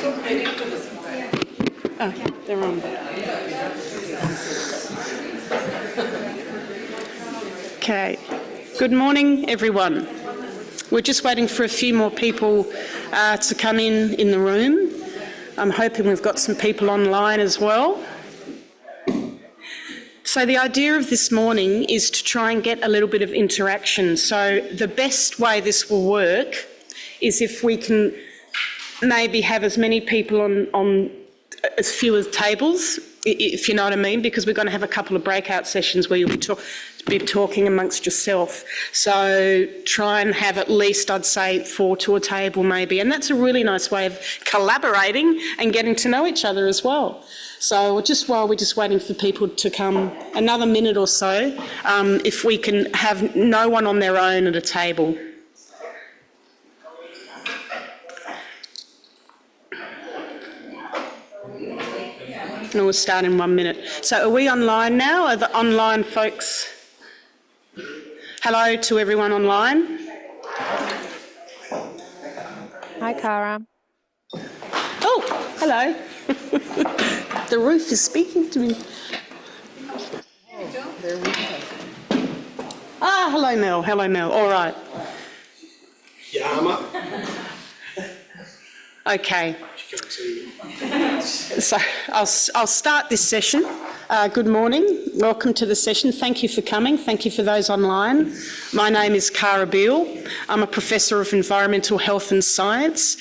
Oh, they're on. Okay. Good morning, everyone. We're just waiting for a few more people to come in the room. I'm hoping we've got some people online as well. So the idea of this morning is to try and get a little bit of interaction. So the best way this will work is if we can maybe have as many people on as few as tables, if you know what I mean, because we're going to have a couple of breakout sessions where you'll be talking amongst yourself. So try and have at least, I'd say, 4 to a table maybe. And that's a really nice way of collaborating and getting to know each other as well. So just while we're just waiting for people to come, another minute or so, if we can have no one on their own at a table. And we'll start in 1 minute. So are we online now? Are the online folks? Hello to everyone online. Hi, Cara. Oh, hello. The roof is speaking to me. There we go. Ah, hello, Mel. Hello, Mel. All right. Yama. Okay. So I'll start this session. Good morning. Welcome to the session. Thank you for coming. Thank you for those online. My name is Cara Beale. I'm a Professor of Environmental Health and Science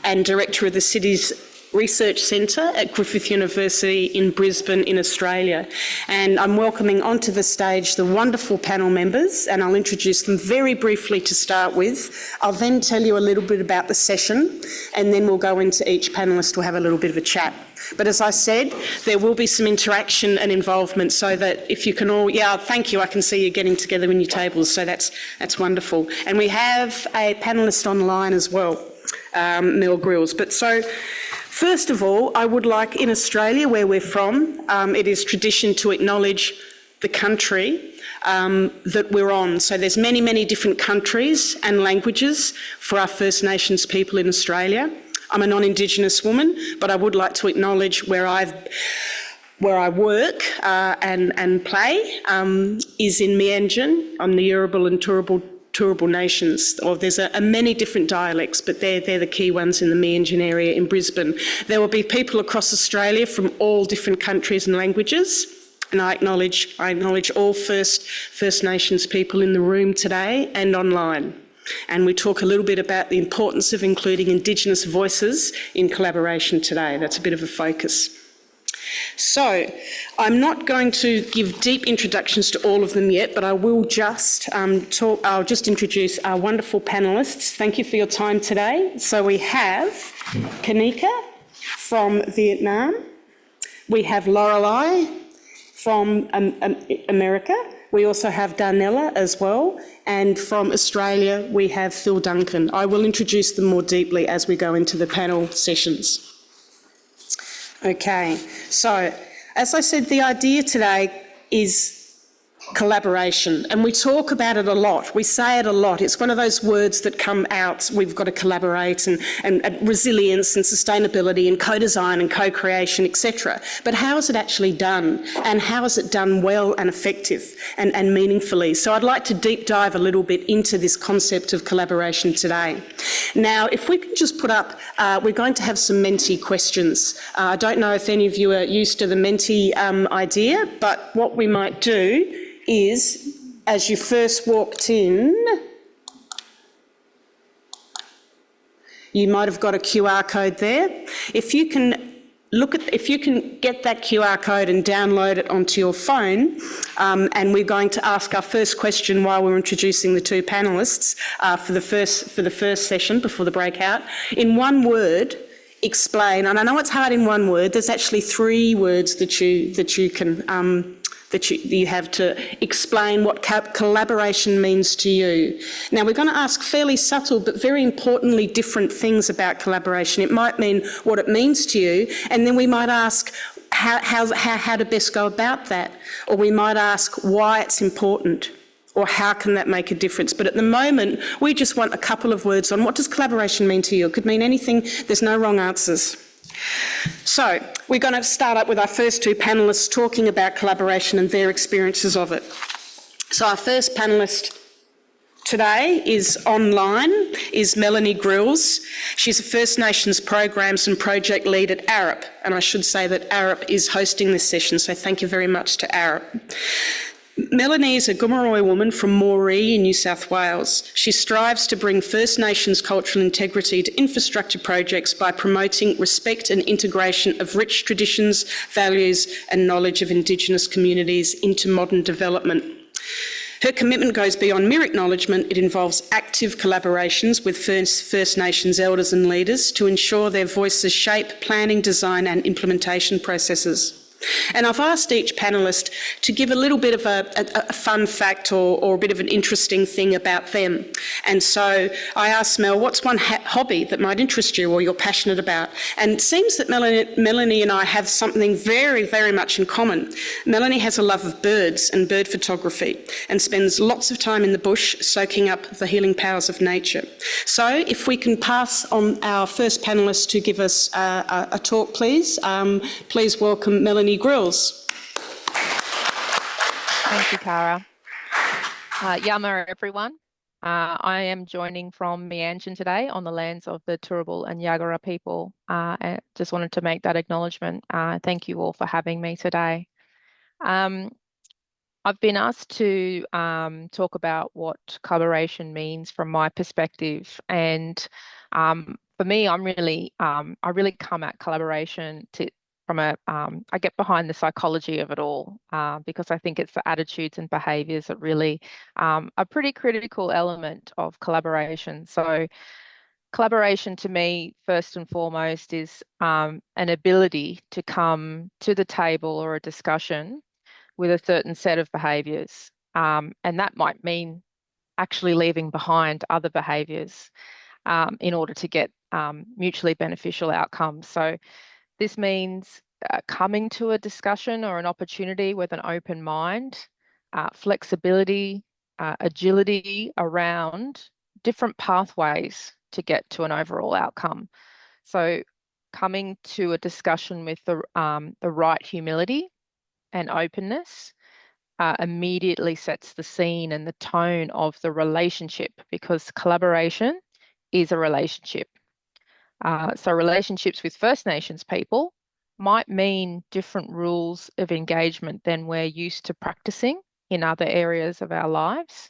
and Director of the city's Research Centre at Griffith University in Brisbane in Australia. And I'm welcoming onto the stage the wonderful panel members, and I'll introduce them very briefly to start with. I'll then tell you a little bit about the session, and then we'll go into each panellist. We'll have a little bit of a chat. But as I said, there will be some interaction and involvement so that if you can all, thank you, I can see you getting together in your tables, so that's wonderful. And we have a panellist online as well, Mel Grills. But so, first of all, I would like, in Australia, where we're from, it is tradition to acknowledge the country that we're on. So there's many, many different countries and languages for our First Nations people in Australia. I'm a non-Indigenous woman, but I would like to acknowledge where I work and play is in Meanjin on the Yurrabal and Turrbal nations. Or there's many different dialects, but they're the key ones in the Meanjin area in Brisbane. There will be people across Australia from all different countries and languages, and I acknowledge all First Nations people in the room today and online. And we talk a little bit about the importance of including Indigenous voices in collaboration today. That's a bit of a focus. So, I'm not going to give deep introductions to all of them yet, but I will just I'll just introduce our wonderful panellists. Thank you for your time today. So we have Kanika from Vietnam. We have Lorelei from America. We also have Darnella as well. And from Australia, we have Phil Duncan. I will introduce them more deeply as we go into the panel sessions. Okay, so as I said, the idea today is collaboration, and we talk about it a lot. We say it a lot. It's one of those words that come out. We've got to collaborate, and resilience and sustainability and co-design and co-creation, etc. But how is it actually done? And how is it done well and effective and meaningfully? So I'd like to deep dive a little bit into this concept of collaboration today. Now, if we can just put up, we're going to have some Menti questions. I don't know if any of you are used to the Menti idea, but what we might do is, as you first walked in, you might have got a QR code there. If you can get that QR code and download it onto your phone, and we're going to ask our first question while we're introducing the two panellists for the first session before the breakout. In one word, explain. And I know it's hard in one word. There's actually 3 words that you can. That you have to explain what collaboration means to you. Now, we're going to ask fairly subtle but very importantly different things about collaboration. It might mean what it means to you, and then we might ask how to best go about that, or we might ask why it's important, or how can that make a difference. But at the moment, we just want a couple of words on what does collaboration mean to you. It could mean anything. There's no wrong answers. So we're going to start up with our first two panellists talking about collaboration and their experiences of it. So our first panellist today is online, is Melanie Grills. She's a First Nations Programs and Project Lead at ARUP, and I should say that ARUP is hosting this session, so thank you very much to ARUP. Melanie is a Gomeroi woman from Moree in New South Wales. She strives to bring First Nations cultural integrity to infrastructure projects by promoting respect and integration of rich traditions, values and knowledge of Indigenous communities into modern development. Her commitment goes beyond mere acknowledgement. It involves active collaborations with First Nations elders and leaders to ensure their voices shape planning, design and implementation processes. And I've asked each panellist to give a little bit of a fun fact or a bit of an interesting thing about them. And so I asked Mel, what's one hobby that might interest you or you're passionate about? And it seems that Melanie and I have something very, very much in common. Melanie has a love of birds and bird photography and spends lots of time in the bush soaking up the healing powers of nature. So if we can pass on our first panellist to give us a talk, please. Please welcome Melanie Grills. Thank you, Cara. Yama, everyone. I am joining from Meanjin today on the lands of the Turrbal and Yagara people. And just wanted to make that acknowledgement. Thank you all for having me today. I've been asked to talk about what collaboration means from my perspective, and for me, I really come at collaboration from I get behind the psychology of it all because I think it's the attitudes and behaviours that really a pretty critical element of collaboration. So collaboration to me, first and foremost, is an ability to come to the table or a discussion with a certain set of behaviours. And that might mean actually leaving behind other behaviours in order to get mutually beneficial outcomes. So this means coming to a discussion or an opportunity with an open mind, flexibility, agility around different pathways to get to an overall outcome. So coming to a discussion with the right humility and openness immediately sets the scene and the tone of the relationship, because collaboration is a relationship. So relationships with First Nations people might mean different rules of engagement than we're used to practicing in other areas of our lives.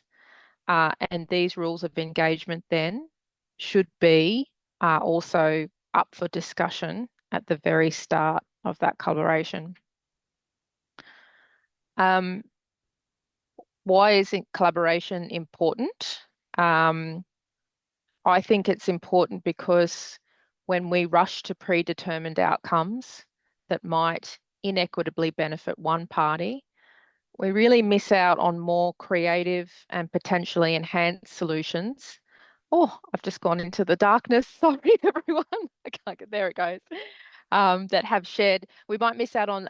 And these rules of engagement then should be also up for discussion at the very start of that collaboration. Why isn't collaboration important? I think it's important because when we rush to predetermined outcomes that might inequitably benefit one party, we really miss out on more creative and potentially enhanced solutions. Oh, I've just gone into the darkness. Sorry, everyone. I can't get there. It goes. That have shared. We might miss out on,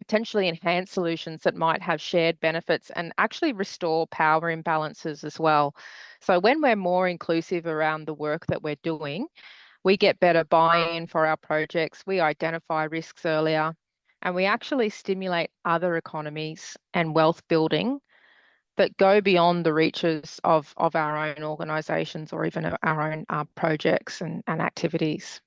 potentially enhanced solutions that might have shared benefits and actually restore power imbalances as well. So when we're more inclusive around the work that we're doing, we get better buy-in for our projects, we identify risks earlier, and we actually stimulate other economies and wealth building that go beyond the reaches of our own organisations or even our own projects and activities.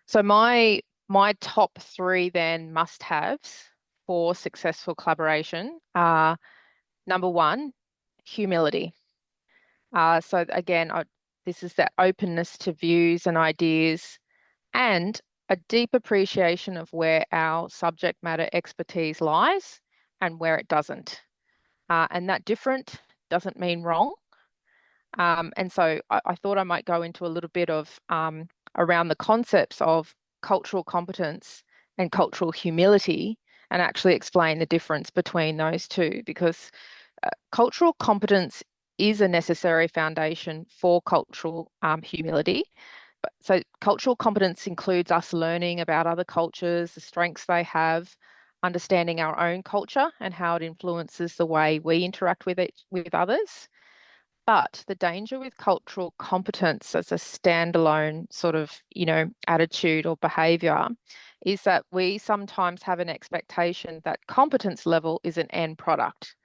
So my top three then must-haves for successful collaboration are, number one, humility. So again, this is that openness to views and ideas and a deep appreciation of where our subject matter expertise lies and where it doesn't. And that different doesn't mean wrong. And so I thought I might go into a little bit of around the concepts of cultural competence and cultural humility and actually explain the difference between those two, because cultural competence is a necessary foundation for cultural humility. So cultural competence includes us learning about other cultures, the strengths they have, understanding our own culture and how it influences the way we interact with others. But the danger with cultural competence as a standalone sort of, attitude or behaviour is that we sometimes have an expectation that competence level is an end product.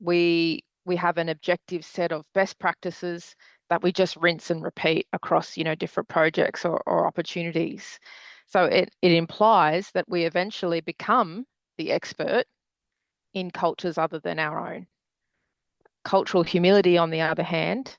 We have an objective set of best practices that we just rinse and repeat across, different projects or opportunities. So it implies that we eventually become the expert in cultures other than our own. Cultural humility, on the other hand,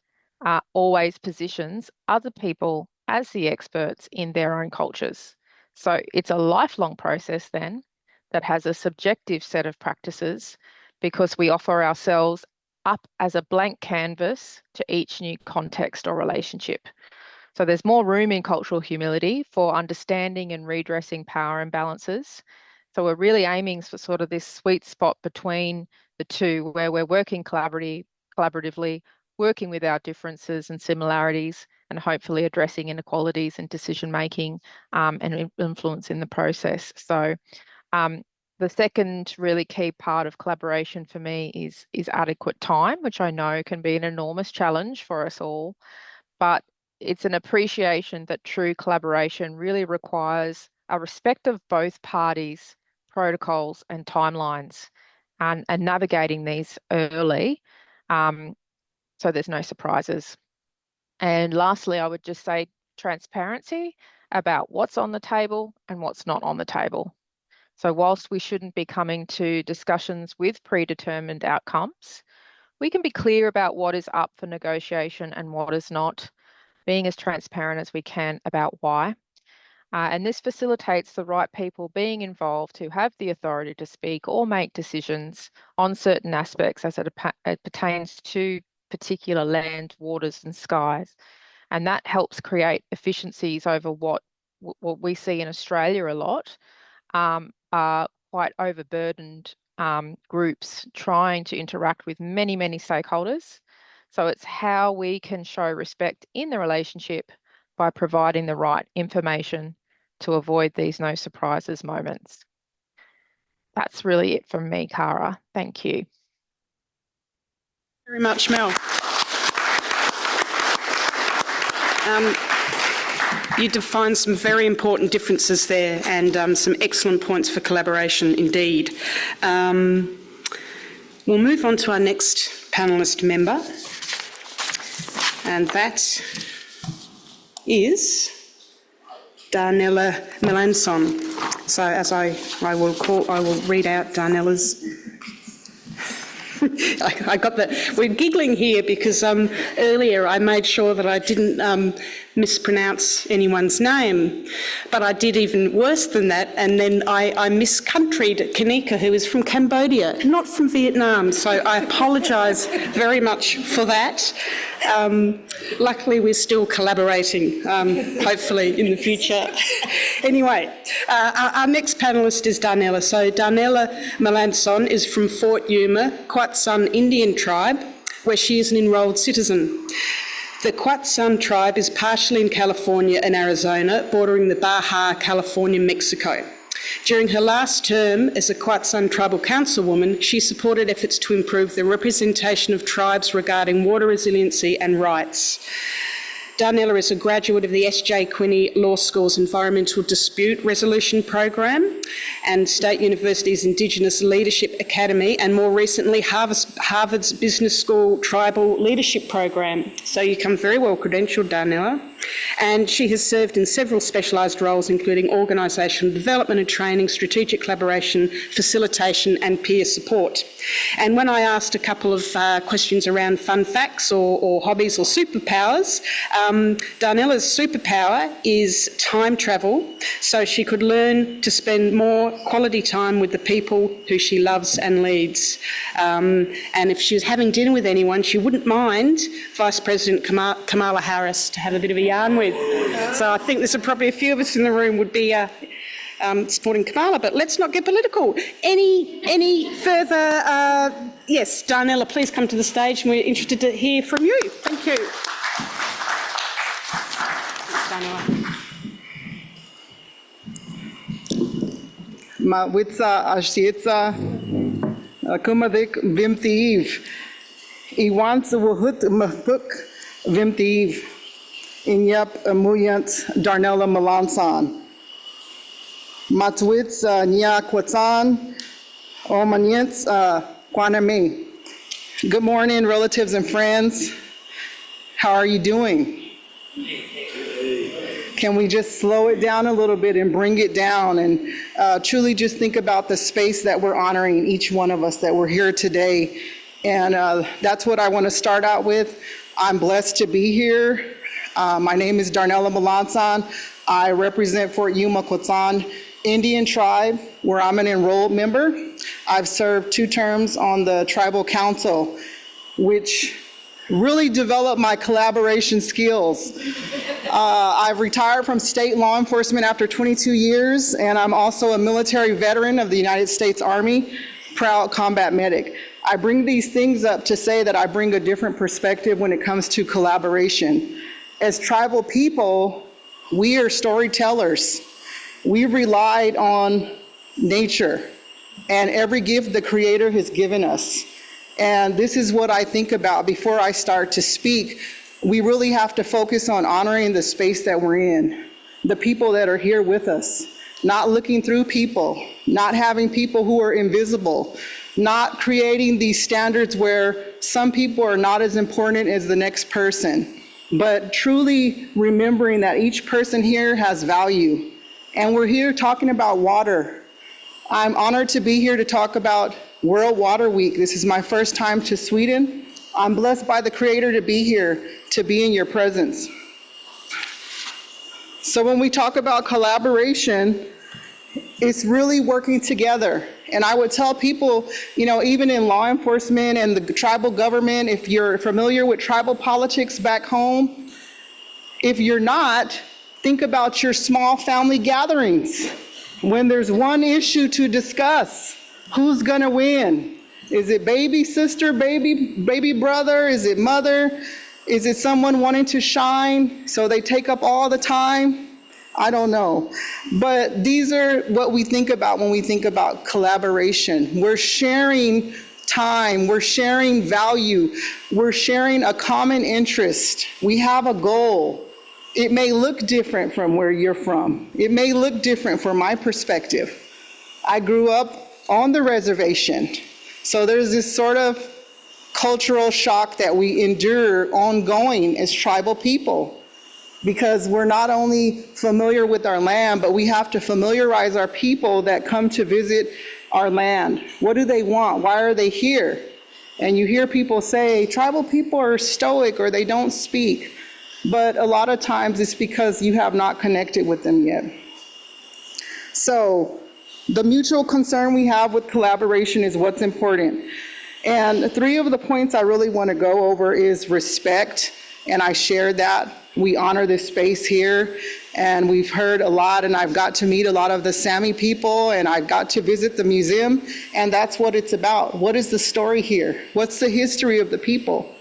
always positions other people as the experts in their own cultures. So it's a lifelong process then that has a subjective set of practices because we offer ourselves up as a blank canvas to each new context or relationship. So there's more room in cultural humility for understanding and redressing power imbalances. So we're really aiming for sort of this sweet spot between the two where we're working collaboratively, working with our differences and similarities, and hopefully addressing inequalities in decision making and influence in the process. So the second really key part of collaboration for me is adequate time, which I know can be an enormous challenge for us all, but it's an appreciation that true collaboration really requires a respect of both parties' protocols and timelines, and navigating these early so there's no surprises. And lastly, I would just say transparency about what's on the table and what's not on the table. So whilst we shouldn't be coming to discussions with predetermined outcomes, we can be clear about what is up for negotiation and what is not, being as transparent as we can about why. And this facilitates the right people being involved who have the authority to speak or make decisions on certain aspects as it pertains to particular land, waters and skies. And that helps create efficiencies over what we see in Australia a lot, are quite overburdened groups trying to interact with many, many stakeholders. So it's how we can show respect in the relationship by providing the right information to avoid these no surprises moments. That's really it from me, Cara. Thank you. Very much, Mel. You defined some very important differences there and some excellent points for collaboration indeed. We'll move on to our next panellist member, and that is Darnella Melanson. So as I will read out Darnella's. I got that. We're giggling here because earlier I made sure that I didn't mispronounce anyone's name, but I did even worse than that, and then I miscountryed Kanika, who is from Cambodia, not from Vietnam, so I apologise very much for that. Luckily we're still collaborating, hopefully in the future. Anyway, our next panellist is Darnella. So Darnella Melanson is from Fort Yuma, Quatsun Indian tribe, where she is an enrolled citizen. The Quatsun tribe is partially in California and Arizona, bordering the Baja California, Mexico. During her last term as a Quatsun tribal councilwoman, she supported efforts to improve the representation of tribes regarding water resiliency and rights. Darnella is a graduate of the S.J. Quinney Law School's Environmental Dispute Resolution Program and State University's Indigenous Leadership Academy, and more recently Harvard's Business School Tribal Leadership Program. So you come very well credentialed, Darnella. And she has served in several specialised roles, including organisational development and training, strategic collaboration, facilitation and peer support. And when I asked a couple of questions around fun facts or hobbies or superpowers, Darnella's superpower is time travel, so she could learn to spend more quality time with the people who she loves and leads. And if she was having dinner with anyone, she wouldn't mind Vice President Kamala Harris to have a bit of a yarn with. So I think there's probably a few of us in the room would be supporting Kamala, but let's not get political. Any further? Yes, Darnella, please come to the stage, and we're interested to hear from you. Thank you. Ma witsa ashietsa kumadik vimtiv Iwan Sawahut Mahuk Vimtiv Inyap Amuyant Darnella Melanson. Matwitz Nya Kwatan Omanyents Kwaname. Good morning, relatives and friends. How are you doing? Can we just slow it down a little bit and bring it down and truly just think about the space that we're honoring, each one of us that we're here today. And that's what I want to start out with. I'm blessed to be here. My name is Darnella Melanson. I represent Fort Yuma Kwatan Indian tribe, where I'm an enrolled member. I've served 2 terms on the tribal council, which really developed my collaboration skills. I've retired from state law enforcement after 22 years, and I'm also a military veteran of the United States Army, proud combat medic. I bring these things up to say that I bring a different perspective when it comes to collaboration. As tribal people, we are storytellers. We relied on nature and every gift the Creator has given us. And this is what I think about before I start to speak. We really have to focus on honoring the space that we're in, the people that are here with us, not looking through people, not having people who are invisible, not creating these standards where some people are not as important as the next person, but truly remembering that each person here has value. And we're here talking about water. I'm honored to be here to talk about World Water Week. This is my first time to Sweden. I'm blessed by the Creator to be here, to be in your presence. So when we talk about collaboration, it's really working together. And I would tell people, you know, even in law enforcement and the tribal government, if you're familiar with tribal politics back home, if you're not, think about your small family gatherings. When there's one issue to discuss, who's gonna win? Is it baby sister, baby brother? Is it mother? Is it someone wanting to shine so they take up all the time? I don't know. But these are what we think about when we think about collaboration. We're sharing time, we're sharing value, we're sharing a common interest. We have a goal. It may look different from where you're from. It may look different from my perspective. I grew up on the reservation. So there's this sort of cultural shock that we endure ongoing as tribal people, because we're not only familiar with our land, but we have to familiarize our people that come to visit our land. What do they want? Why are they here? And you hear people say, tribal people are stoic or they don't speak. But a lot of times it's because you have not connected with them yet. So the mutual concern we have with collaboration is what's important. And 3 of the points I really want to go over is respect, and I shared that. We honor this space here, and we've heard a lot, and I've got to meet a lot of the Sami people, and I've got to visit the museum, and that's what it's about. What is the story here? What's the history of the people?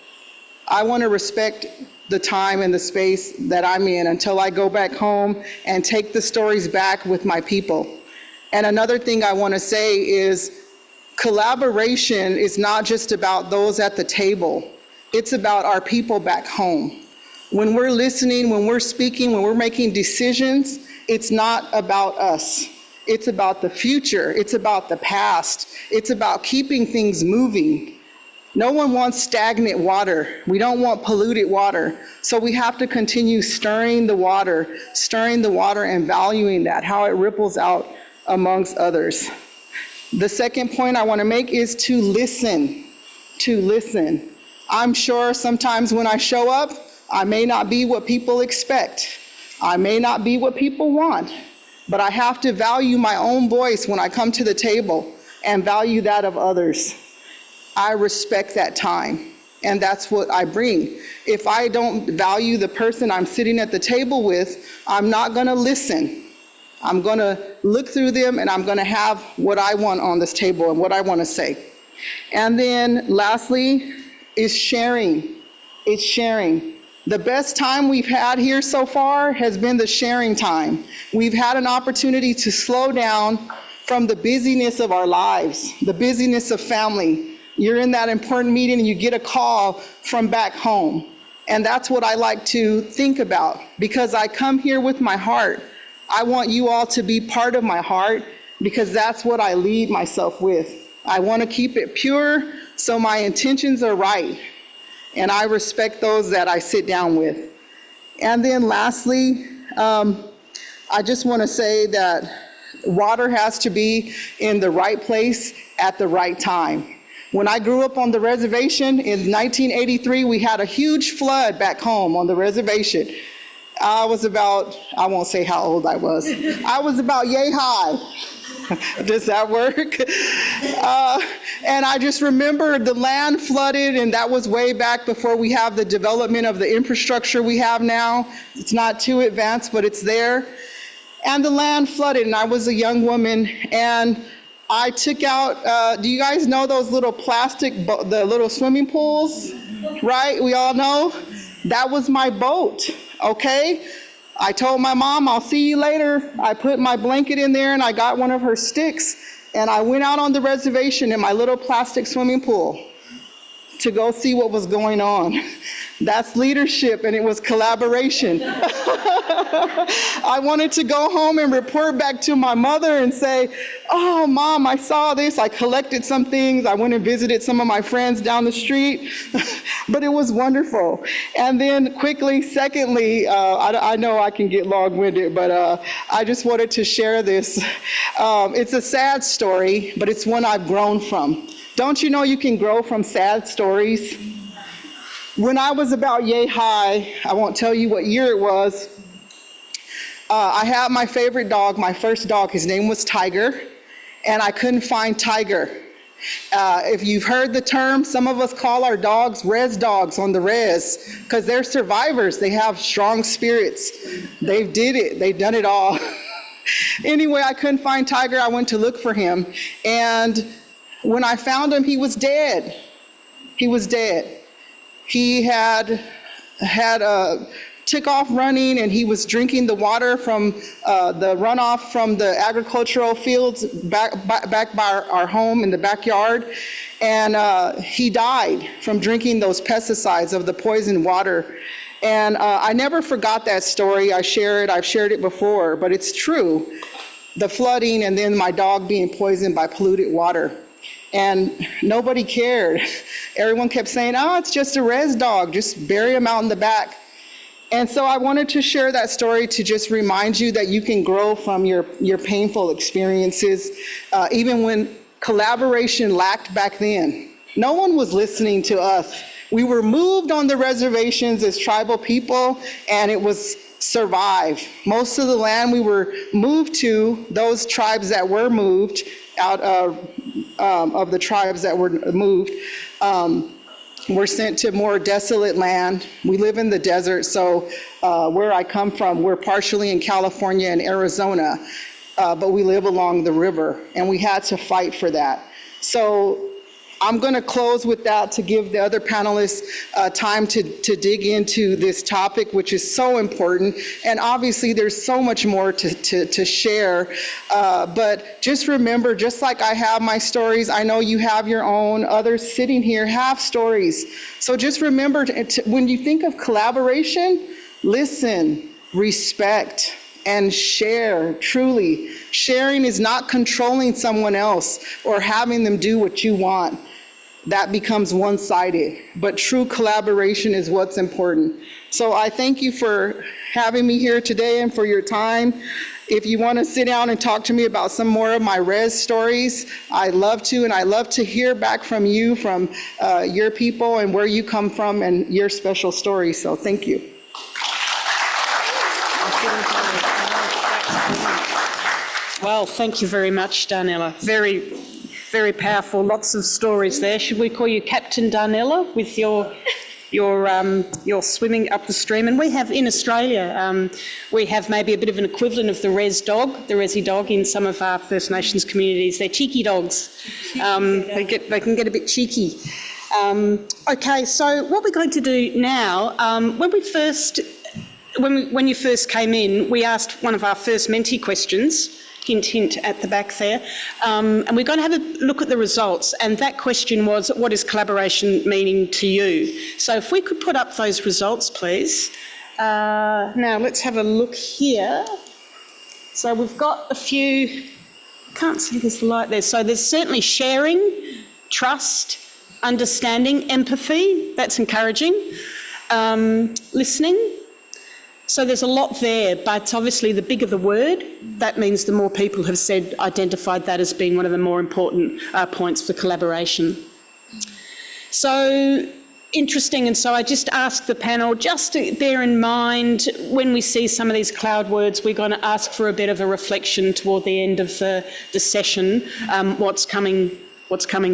I want to respect the time and the space that I'm in until I go back home and take the stories back with my people. And another thing I want to say is collaboration is not just about those at the table. It's about our people back home. When we're listening, when we're speaking, when we're making decisions, it's not about us. It's about the future. It's about the past. It's about keeping things moving. No one wants stagnant water. We don't want polluted water. So we have to continue stirring the water and valuing that, how it ripples out amongst others. The second point I want to make is to listen. I'm sure sometimes when I show up, I may not be what people expect. I may not be what people want, but I have to value my own voice when I come to the table and value that of others. I respect that time, and that's what I bring. If I don't value the person I'm sitting at the table with, I'm not gonna listen. I'm gonna look through them, and I'm gonna have what I want on this table and what I wanna say. And then lastly is sharing. It's sharing. The best time we've had here so far has been the sharing time. We've had an opportunity to slow down from the busyness of our lives, the busyness of family, You're in that important meeting and you get a call from back home. And that's what I like to think about, because I come here with my heart. I want you all to be part of my heart, because that's what I lead myself with. I want to keep it pure so my intentions are right. And I respect those that I sit down with. And then lastly, I just want to say that water has to be in the right place at the right time. When I grew up on the reservation in 1983, we had a huge flood back home on the reservation. I was about, I won't say how old I was. I was about yay high. Does that work? And I just remember the land flooded, and that was way back before we have the development of the infrastructure we have now. It's not too advanced, but it's there. And the land flooded, and I was a young woman, and I took out, do you guys know those little plastic, the little swimming pools, right? We all know? That was my boat, okay? I told my mom, I'll see you later. I put my blanket in there and I got one of her sticks, and I went out on the reservation in my little plastic swimming pool to go see what was going on. That's leadership, and it was collaboration. I wanted to go home and report back to my mother and say, oh, Mom, I saw this. I collected some things. I went and visited some of my friends down the street. But it was wonderful. And then quickly, secondly, I know I can get long-winded, but I just wanted to share this. It's a sad story, but it's one I've grown from. Don't you know you can grow from sad stories? When I was about yay high, I won't tell you what year it was, I had my favorite dog, my first dog. His name was Tiger, and I couldn't find Tiger. If you've heard the term, some of us call our dogs res dogs on the res, because they're survivors. They have strong spirits. They've did it. They've done it all. Anyway, I couldn't find Tiger. I went to look for him, and when I found him, he was dead. He was dead. He took off running, and he was drinking the water from the runoff from the agricultural fields back by our home in the backyard. And he died from drinking those pesticides of the poisoned water. And I never forgot that story. I've shared it before, but it's true. The flooding, and then my dog being poisoned by polluted water. And nobody cared. Everyone kept saying, oh, it's just a res dog, just bury him out in the back. And so I wanted to share that story to just remind you that you can grow from your painful experiences, even when collaboration lacked back then. No one was listening to us. We were moved on the reservations as tribal people, and it was survive. Most of the land we were moved to, those tribes that were moved out of the tribes that were moved, were sent to more desolate land. We live in the desert, so where I come from, we're partially in California and Arizona, but we live along the river, and we had to fight for that. So I'm going to close with that to give the other panelists time to dig into this topic, which is so important. And obviously, there's so much more to share. But just remember, just like I have my stories, I know you have your own. Others sitting here have stories. So just remember, when you think of collaboration, listen, respect, and share. Truly, sharing is not controlling someone else or having them do what you want. That becomes one-sided, but true collaboration is what's important. So I thank you for having me here today and for your time. If you want to sit down and talk to me about some more of my res stories, I'd love to, and I love to hear back from you, from your people and where you come from and your special stories. So thank you. Well, thank you very much, Darnella. Very powerful, lots of stories there. Should we call you Captain Darnella with your swimming up the stream? And we have in Australia, we have maybe a bit of an equivalent of the res dog, the resi dog in some of our First Nations communities. They're cheeky dogs. They can get a bit cheeky. Okay, so what we're going to do now, when you first came in, we asked one of our first Menti questions, hint, hint at the back there. And we're going to have a look at the results. And that question was, what is collaboration meaning to you? So if we could put up those results, please. Now let's have a look here. So we've got a few, can't see this light there. So there's certainly sharing, trust, understanding, empathy, that's encouraging, listening. So there's a lot there, but obviously the bigger the word, that means the more people have identified that as being one of the more important points for collaboration. So interesting, and so I just asked the panel just to bear in mind when we see some of these cloud words, we're going to ask for a bit of a reflection toward the end of the session, what's coming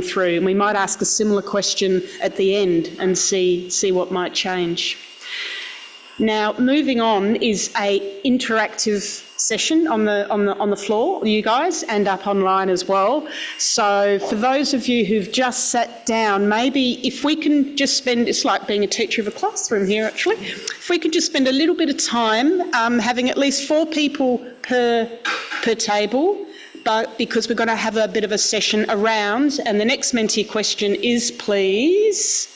through, and we might ask a similar question at the end and see what might change. Now, moving on is a interactive session on the floor, you guys, and up online as well. So for those of you who've just sat down, maybe if we can just spend, it's like being a teacher of a classroom here actually, if we could just spend a little bit of time having at least 4 people per table, but because we're going to have a bit of a session around, and the next mentee question is please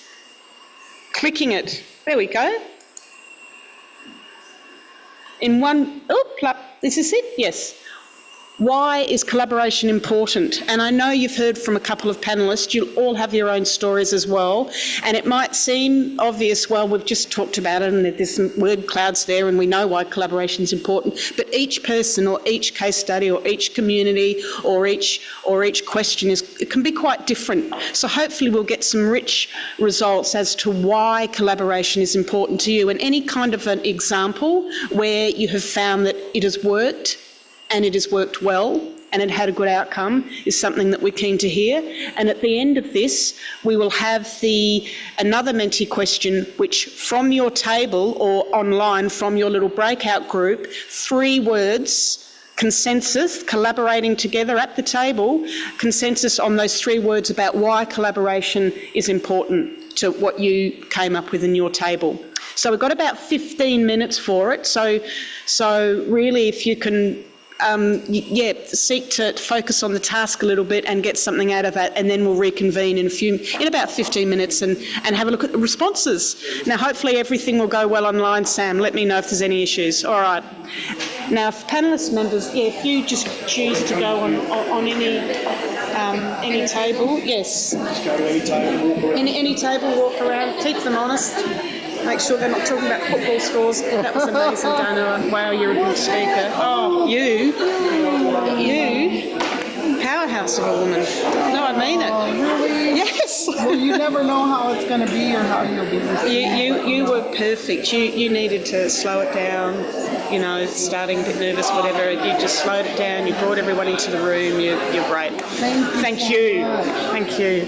clicking it. There we go. In one, this is it, yes. Why is collaboration important? And I know you've heard from a couple of panellists, you'll all have your own stories as well, and it might seem obvious, well, we've just talked about it and there's some word clouds there and we know why collaboration is important, but each person or each case study or each community or each question it can be quite different. So hopefully we'll get some rich results as to why collaboration is important to you, and any kind of an example where you have found that it has worked and it has worked well and it had a good outcome is something that we're keen to hear. And at the end of this, we will have another mentee question, which from your table or online from your little breakout group, 3 words, consensus, collaborating together at the table, consensus on those 3 words about why collaboration is important to what you came up with in your table. So we've got about 15 minutes for it. So really, if you can seek to focus on the task a little bit and get something out of that, and then we'll reconvene in about 15 minutes and have a look at the responses. Now, hopefully everything will go well online, Sam. Let me know if there's any issues. All right. Now, panellist members, if you just choose to go on any table, yes. Just go to any table, walk around. Any table, walk around, keep them honest. Make sure they're not talking about football scores. That was amazing, Dana. Wow, you're a good speaker. Oh, you, powerhouse of a woman. No, I mean it. Really? Yes. Well, you never know how it's going to be or how you'll be received. You were perfect. You needed to slow it down. You know, starting a bit nervous, whatever. You just slowed it down. You brought everyone into the room. You're great. Thank you. Thank you.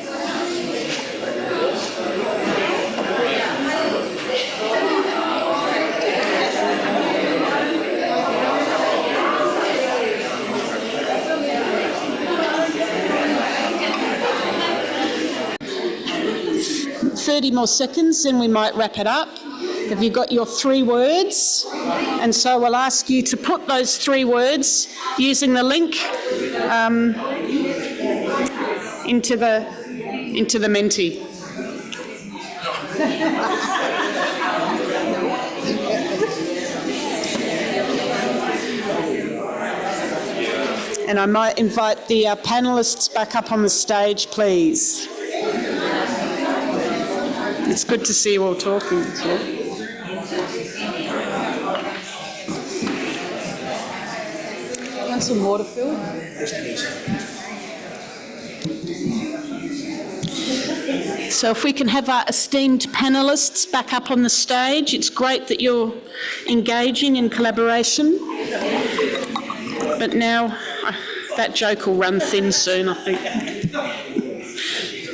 30 more seconds, then we might wrap it up. Have you got your 3 words? And so we'll ask you to put those 3 words using the link into the Menti. And I might invite the panellists back up on the stage, please. It's good to see you all talking. Want some water, Phil? So if we can have our esteemed panellists back up on the stage, it's great that you're engaging in collaboration. But now that joke will run thin soon, I think.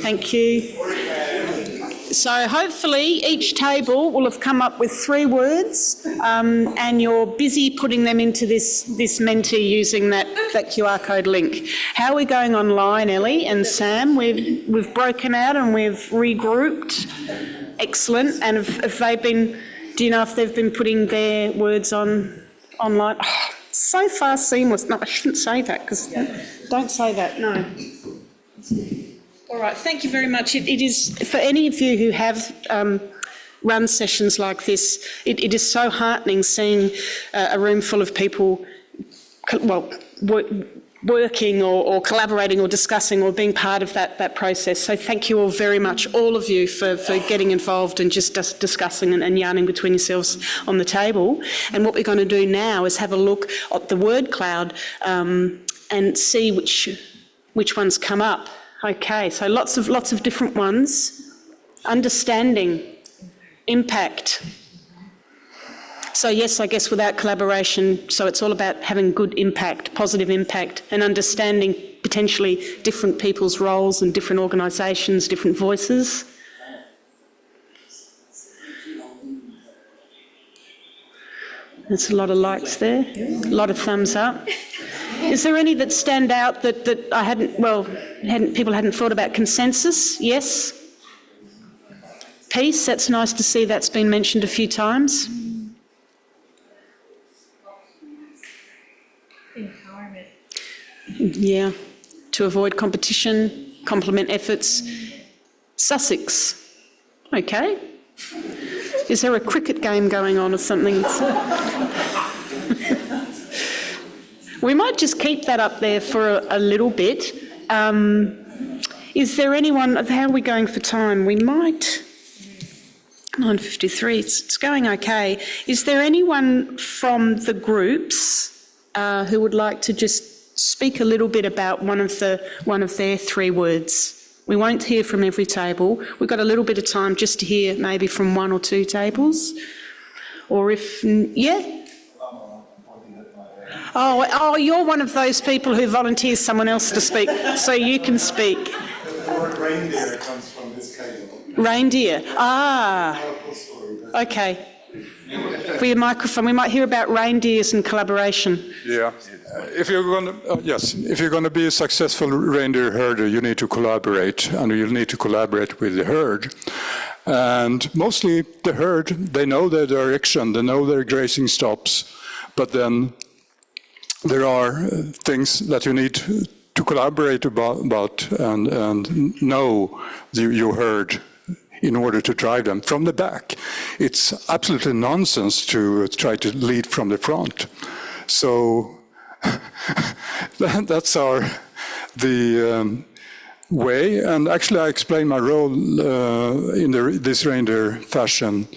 Thank you. So hopefully each table will have come up with 3 words and you're busy putting them into this Menti using that QR code link. How are we going online, Ellie and Sam? We've broken out and we've regrouped. Excellent. And have they been, do you know if they've been putting their words online? Oh, So far seamless. No, I shouldn't say that because don't say that, no. All right, thank you very much. It is, for any of you who have run sessions like this, it is so heartening seeing a room full of people, well, working or collaborating or discussing or being part of that process. So thank you all very much, all of you, for getting involved and just discussing and yarning between yourselves on the table. And what we're going to do now is have a look at the word cloud and see which ones come up. Okay, so lots of different ones. Understanding, impact. So yes, I guess without collaboration, so it's all about having good impact, positive impact, and understanding potentially different people's roles and different organisations, different voices. There's a lot of likes there, a lot of thumbs up. Is there any that stand out that I people hadn't thought about? Consensus, yes. Peace, that's nice to see that's been mentioned a few times. Empowerment. Yeah, to avoid competition, complement efforts. Sussex, okay. Is there a cricket game going on or something? We might just keep that up there for a little bit. Is there anyone, how are we going for time? We might, 9:53, it's going okay. Is there anyone from the groups who would like to just speak a little bit about one of their 3 words? We won't hear from every table. We've got a little bit of time just to hear maybe from 1 or 2 tables. Or if, yeah? Oh, you're one of those people who volunteers someone else to speak, so you can speak. The word reindeer comes from this table. Reindeer. Ah. Okay. For your microphone, we might hear about reindeers and collaboration. Yeah. If you're going to be a successful reindeer herder, you need to collaborate, and you need to collaborate with the herd. And mostly the herd, they know their direction, they know their grazing stops, but then there are things that you need to collaborate about and know your herd in order to drive them from the back. It's absolutely nonsense to try to lead from the front. So that's the way. And actually, I explain my role in this reindeer fashion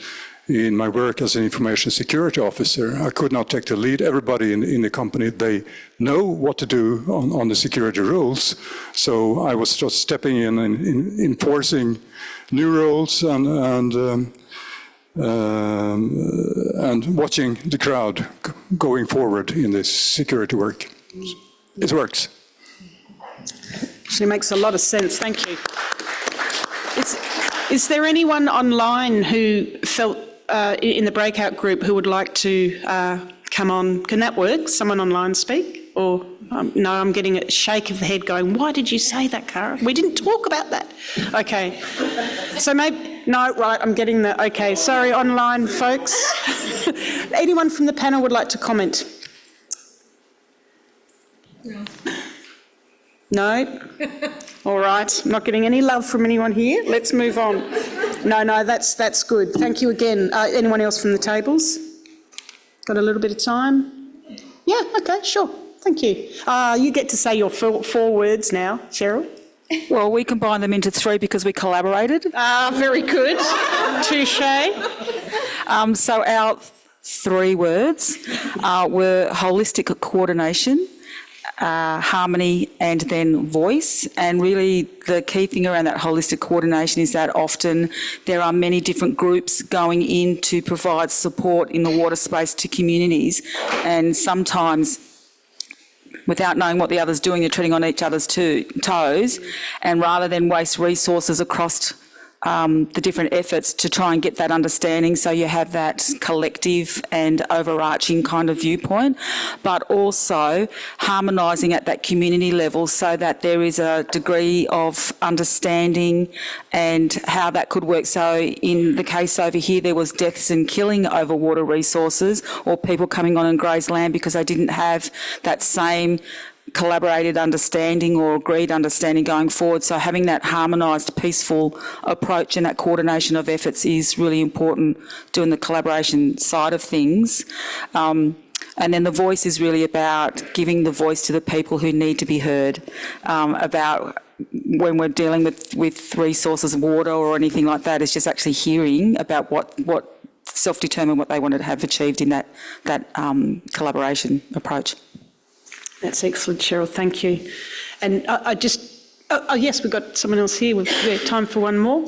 in my work as an information security officer. I could not take the lead. Everybody in the company, they know what to do on the security rules. So I was just stepping in and enforcing new rules and watching the crowd going forward in this security work. It works. Actually makes a lot of sense, thank you. Is there anyone online who felt in the breakout group who would like to come on? Can that work? Someone online speak? Or no, I'm getting a shake of the head going, why did you say that, Cara? We didn't talk about that. Okay. So maybe, no, right, I'm getting the, okay, sorry, online folks. Anyone from the panel would like to comment? No. No? All right, I'm not getting any love from anyone here. Let's move on. No, that's good. Thank you again. Anyone else from the tables? Got a little bit of time? Yeah, okay, sure. Thank you. You get to say your 4 words now, Cheryl. Well, we combined them into 3 because we collaborated. Very good. Touché. So our 3 words were holistic coordination, harmony, and then voice. And really the key thing around that holistic coordination is that often there are many different groups going in to provide support in the water space to communities, and sometimes without knowing what the other's doing, they're treading on each other's toes, and rather than waste resources across the different efforts to try and get that understanding, so you have that collective and overarching kind of viewpoint, but also harmonising at that community level so that there is a degree of understanding and how that could work. So in the case over here, there was deaths and killing over water resources or people coming on and graze land because they didn't have that same collaborated understanding or agreed understanding going forward. So having that harmonised, peaceful approach and that coordination of efforts is really important, doing the collaboration side of things. And then the voice is really about giving the voice to the people who need to be heard, about when we're dealing with resources, water or anything like that, it's just actually hearing about what self-determine what they wanted to have achieved in that collaboration approach. That's excellent, Cheryl. Thank you. And yes, we've got someone else here. We've time for one more.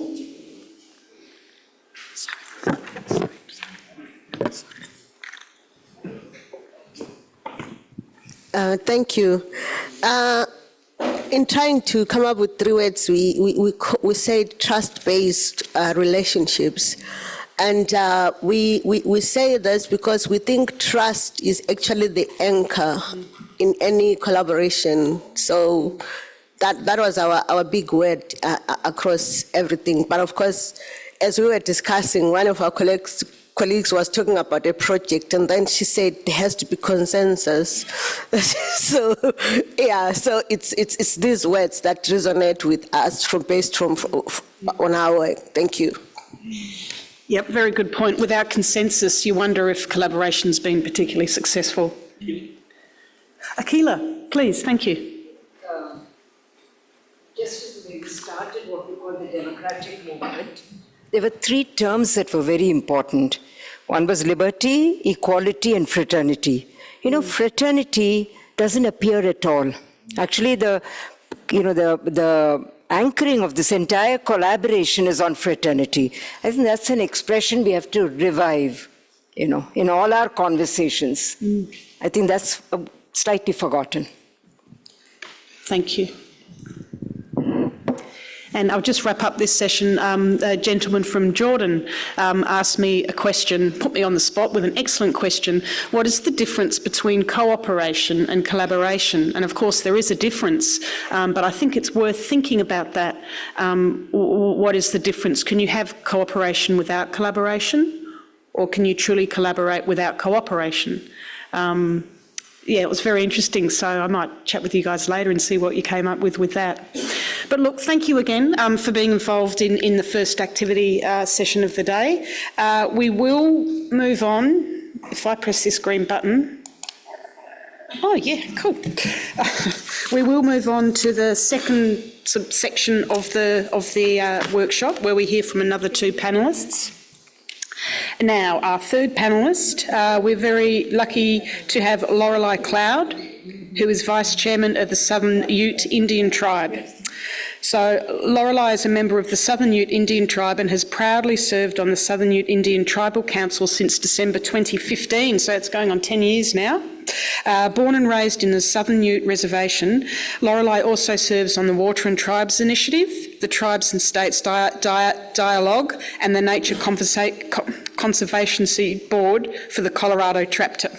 Thank you. In trying to come up with 3 words, we said trust-based relationships. And we say this because we think trust is actually the anchor in any collaboration. So that was our big word across everything. But of course, as we were discussing, one of our colleagues was talking about a project, and then she said there has to be consensus. So yeah, so it's these words that resonate with us based on our work. Thank you. Yep, very good point. Without consensus, you wonder if collaboration's been particularly successful. Akila, please, thank you. Just as we started what we call the democratic movement, there were 3 terms that were very important. One was liberty, equality, and fraternity. You know, fraternity doesn't appear at all. Actually, the anchoring of this entire collaboration is on fraternity. I think that's an expression we have to revive, in all our conversations. I think that's slightly forgotten. Thank you. And I'll just wrap up this session. A gentleman from Jordan asked me a question, put me on the spot with an excellent question. What is the difference between cooperation and collaboration? And of course there is a difference, but I think it's worth thinking about that. What is the difference? Can you have cooperation without collaboration? Or can you truly collaborate without cooperation? Yeah, it was very interesting, so I might chat with you guys later and see what you came up with that. But look, thank you again for being involved in the first activity session of the day. We will move on, if I press this green button. Oh yeah, cool. We will move on to the second subsection of the workshop, where we hear from another 2 panellists. Now, our third panellist, we're very lucky to have Lorelei Cloud, who is Vice Chairman of the Southern Ute Indian Tribe. So Lorelei is a member of the Southern Ute Indian Tribe and has proudly served on the Southern Ute Indian Tribal Council since December 2015, so it's going on 10 years now. Born and raised in the Southern Ute Reservation, Lorelei also serves on the Water and Tribes Initiative, the Tribes and States Dialogue, and the Nature Conservancy Board for the Colorado chapter.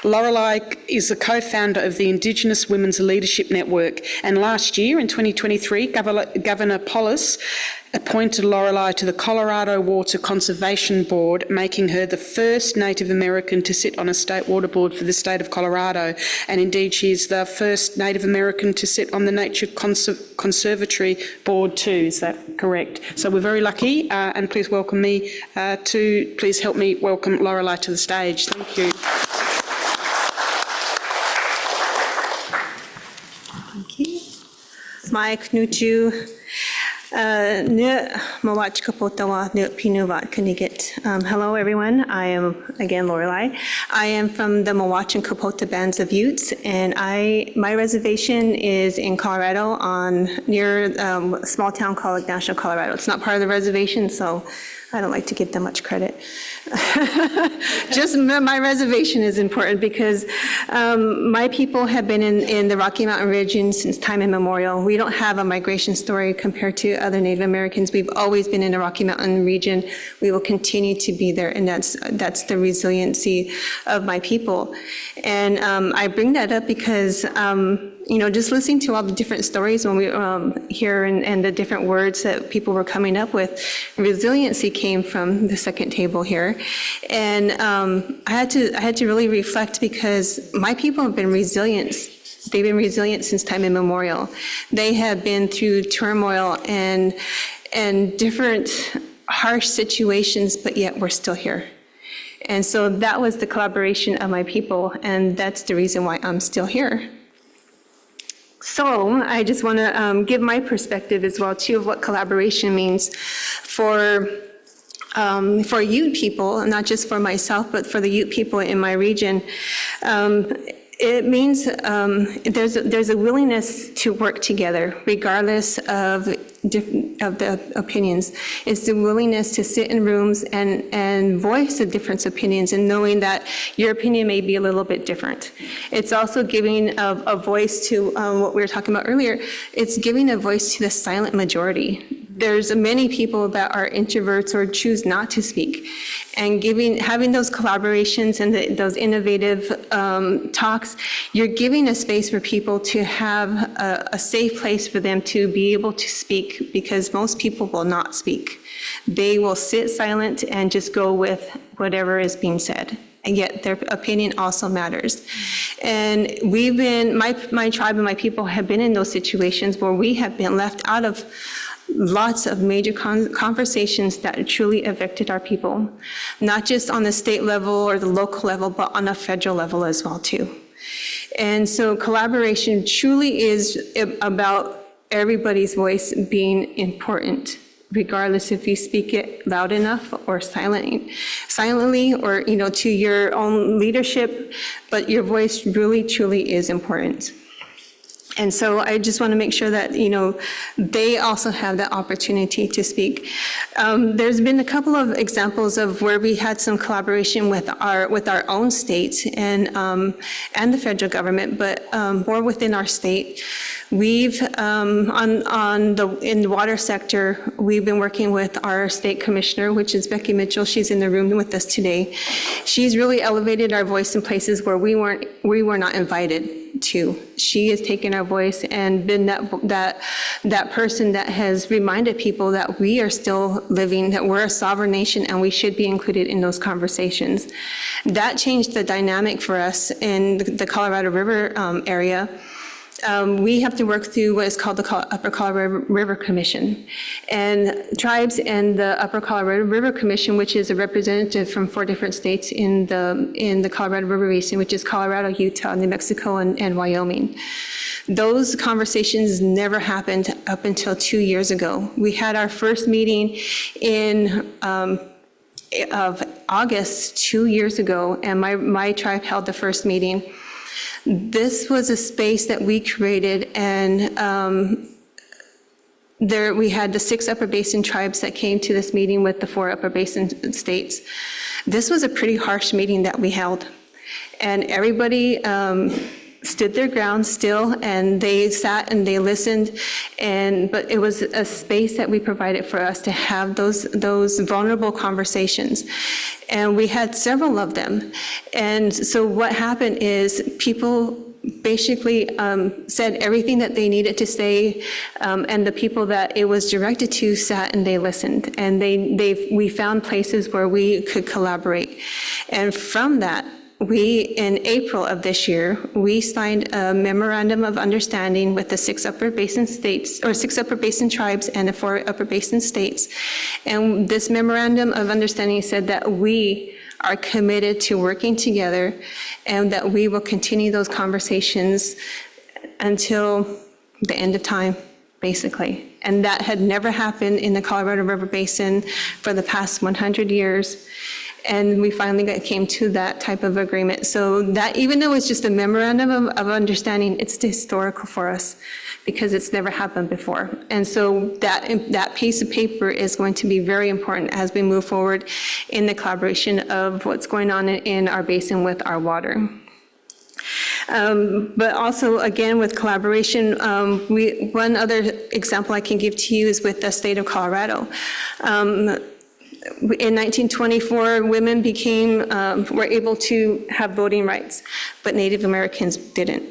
Lorelei is the co-founder of the Indigenous Women's Leadership Network, and last year, in 2023, Governor Polis appointed Lorelei to the Colorado Water Conservation Board, making her the first Native American to sit on a state water board for the state of Colorado. And indeed, she is the first Native American to sit on the Nature Conservatory Board too. Is that correct? So we're very lucky, and please help me welcome Lorelei to the stage. Thank you. Mike Nuchu, hello everyone, I am again Lorelei. I am from the Mawach and Kapota Bands of Utes, and my reservation is in Colorado near a small town called National Colorado. It's not part of the reservation, so I don't like to give them much credit. Just my reservation is important because my people have been in the Rocky Mountain region since time immemorial. We don't have a migration story compared to other Native Americans. We've always been in the Rocky Mountain region. We will continue to be there, and that's the resiliency of my people. And I bring that up because just listening to all the different stories when we hear and the different words that people were coming up with, resiliency came from the second table here. And I had to really reflect because my people have been resilient. They've been resilient since time immemorial. They have been through turmoil and different harsh situations, but yet we're still here. And so that was the collaboration of my people, and that's the reason why I'm still here. So I just want to give my perspective as well, too, of what collaboration means for Ute people, not just for myself, but for the Ute people in my region. It means there's a willingness to work together, regardless of the opinions. It's the willingness to sit in rooms and voice the different opinions, and knowing that your opinion may be a little bit different. It's also giving a voice to what we were talking about earlier. It's giving a voice to the silent majority. There's many people that are introverts or choose not to speak, and having those collaborations and those innovative talks, you're giving a space for people to have a safe place for them to be able to speak, because most people will not speak. They will sit silent and just go with whatever is being said. And yet their opinion also matters. And my tribe and my people have been in those situations where we have been left out of lots of major conversations that truly affected our people, not just on the state level or the local level, but on a federal level as well, too. And so collaboration truly is about everybody's voice being important, regardless if you speak it loud enough or silently, or to your own leadership, but your voice really, truly is important. And so I just want to make sure that, they also have that opportunity to speak. There's been a couple of examples of where we had some collaboration with our own state and the federal government, but more within our state. We've, in the water sector, we've been working with our state commissioner, which is Becky Mitchell. She's in the room with us today. She's really elevated our voice in places where we were not invited to. She has taken our voice and been that person that has reminded people that we are still living, that we're a sovereign nation, and we should be included in those conversations. That changed the dynamic for us in the Colorado River area. We have to work through what is called the Upper Colorado River Commission. And tribes and the Upper Colorado River Commission, which is a representative from 4 different states in the Colorado River Basin, which is Colorado, Utah, New Mexico, and Wyoming. Those conversations never happened up until 2 years ago. We had our first meeting of August 2 years ago, and my tribe held the first meeting. This was a space that we created, and we had the 6 Upper Basin tribes that came to this meeting with the 4 Upper Basin states. This was a pretty harsh meeting that we held, and everybody stood their ground still, and they sat and they listened, but it was a space that we provided for us to have those vulnerable conversations. And we had several of them. And so what happened is people basically said everything that they needed to say, and the people that it was directed to sat and they listened. And we found places where we could collaborate. And from that, in April of this year, we signed a memorandum of understanding with the 6 Upper Basin states, or 6 Upper Basin tribes and the 4 Upper Basin states. And this memorandum of understanding said that we are committed to working together and that we will continue those conversations until the end of time, basically. And that had never happened in the Colorado River Basin for the past 100 years. And we finally came to that type of agreement. So that, even though it's just a memorandum of understanding, it's historical for us because it's never happened before. And so that piece of paper is going to be very important as we move forward in the collaboration of what's going on in our basin with our water. But also, again, with collaboration, one other example I can give to you is with the state of Colorado. In 1924, women were able to have voting rights, but Native Americans didn't.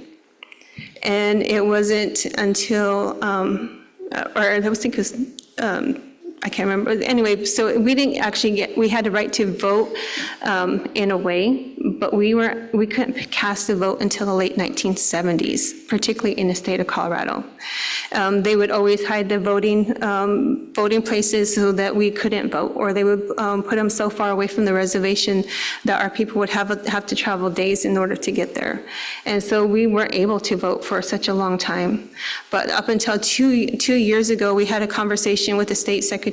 And it wasn't until, I can't remember. Anyway, so we didn't actually we had the right to vote in a way, but we couldn't cast a vote until the late 1970s, particularly in the state of Colorado. They would always hide the voting places so that we couldn't vote, or they would put them so far away from the reservation that our people would have to travel days in order to get there. And so we weren't able to vote for such a long time. But up until two years ago, we had a conversation with the state secretary,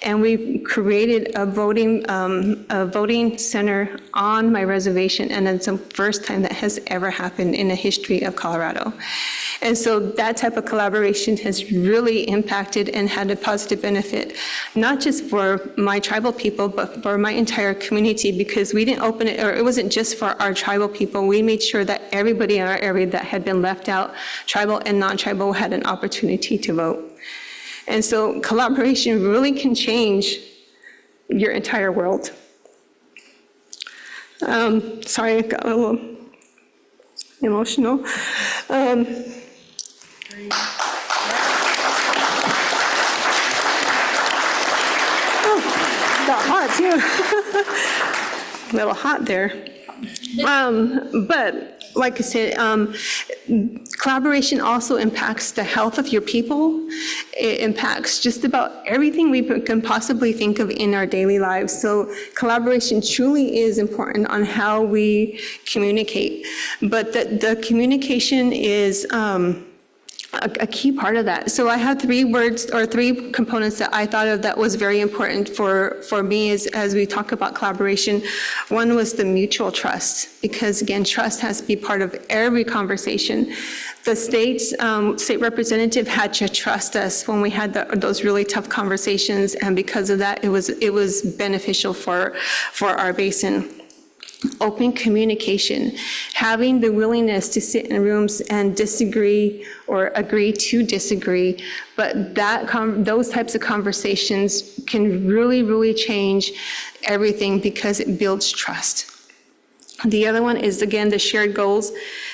and we created a voting center on my reservation, and it's the first time that has ever happened in the history of Colorado. And so that type of collaboration has really impacted and had a positive benefit, not just for my tribal people, but for my entire community, because we didn't open it, or it wasn't just for our tribal people. We made sure that everybody in our area that had been left out, tribal and non-tribal, had an opportunity to vote. And so collaboration really can change your entire world. Sorry, I got a little emotional. Got hot too. A little hot there. But like I said, collaboration also impacts the health of your people. It impacts just about everything we can possibly think of in our daily lives. So collaboration truly is important on how we communicate. But the communication is a key part of that. So I have three components that I thought of that was very important for me as we talk about collaboration. One was the mutual trust, because again, trust has to be part of every conversation. The state representative had to trust us when we had those really tough conversations, and because of that, it was beneficial for our basin. Open communication, having the willingness to sit in rooms and disagree or agree to disagree, but those types of conversations can really, really change everything because it builds trust. The other one is, again, the shared goals.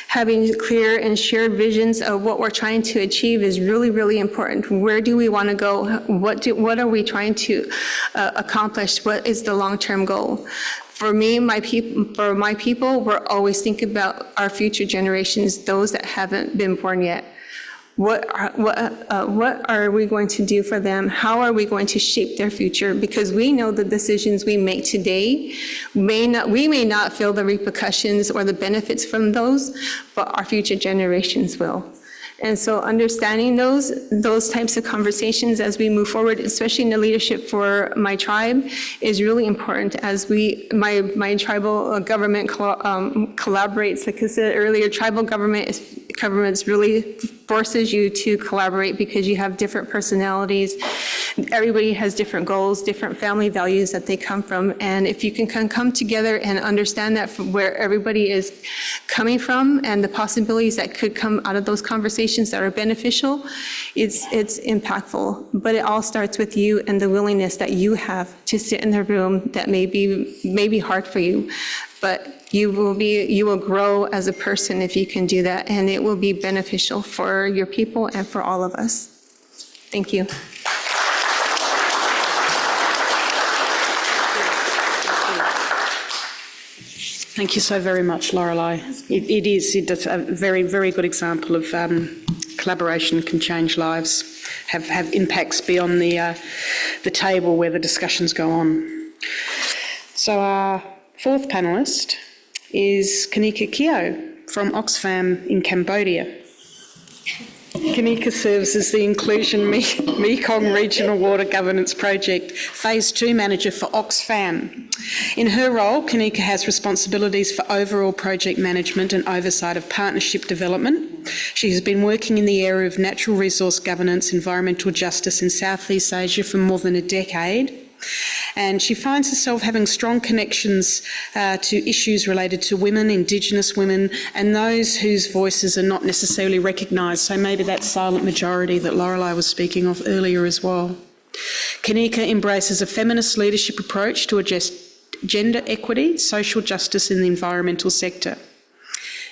Having clear and shared visions of what we're trying to achieve is really, really important. Where do we want to go? What are we trying to accomplish? What is the long-term goal? For me, my people, we're always thinking about our future generations, those that haven't been born yet. What are we going to do for them? How are we going to shape their future? Because we know the decisions we make today, we may not feel the repercussions or the benefits from those, but our future generations will. And so understanding those types of conversations as we move forward, especially in the leadership for my tribe, is really important as my tribal government collaborates. Like I said earlier, tribal governments really forces you to collaborate because you have different personalities. Everybody has different goals, different family values that they come from. And if you can come together and understand that from where everybody is coming from and the possibilities that could come out of those conversations that are beneficial, it's impactful. But it all starts with you and the willingness that you have to sit in the room that may be hard for you. But you will grow as a person if you can do that, and it will be beneficial for your people and for all of us. Thank you. Thank you so very much, Lorelei. It is a very, very good example of collaboration can change lives, have impacts beyond the table where the discussions go on. So our fourth panellist is Kanika Keo from Oxfam in Cambodia. Kanika serves as the Inclusion Mekong Regional Water Governance Project Phase 2 Manager for Oxfam. In her role, Kanika has responsibilities for overall project management and oversight of partnership development. She has been working in the area of natural resource governance, environmental justice in Southeast Asia for more than a decade. And she finds herself having strong connections to issues related to women, Indigenous women, and those whose voices are not necessarily recognised. So maybe that silent majority that Lorelei was speaking of earlier as well. Kanika embraces a feminist leadership approach to address gender equity, social justice in the environmental sector.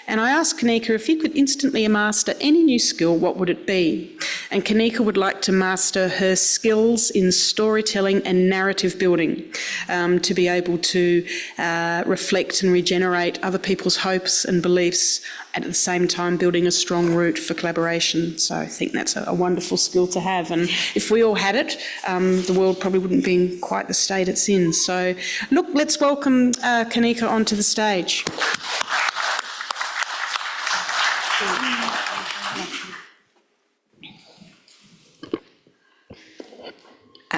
And I asked Kanika if you could instantly master any new skill, what would it be? And Kanika would like to master her skills in storytelling and narrative building to be able to reflect and regenerate other people's hopes and beliefs, and at the same time building a strong root for collaboration. So I think that's a wonderful skill to have. And if we all had it, the world probably wouldn't be in quite the state it's in. So look, let's welcome Kanika onto the stage.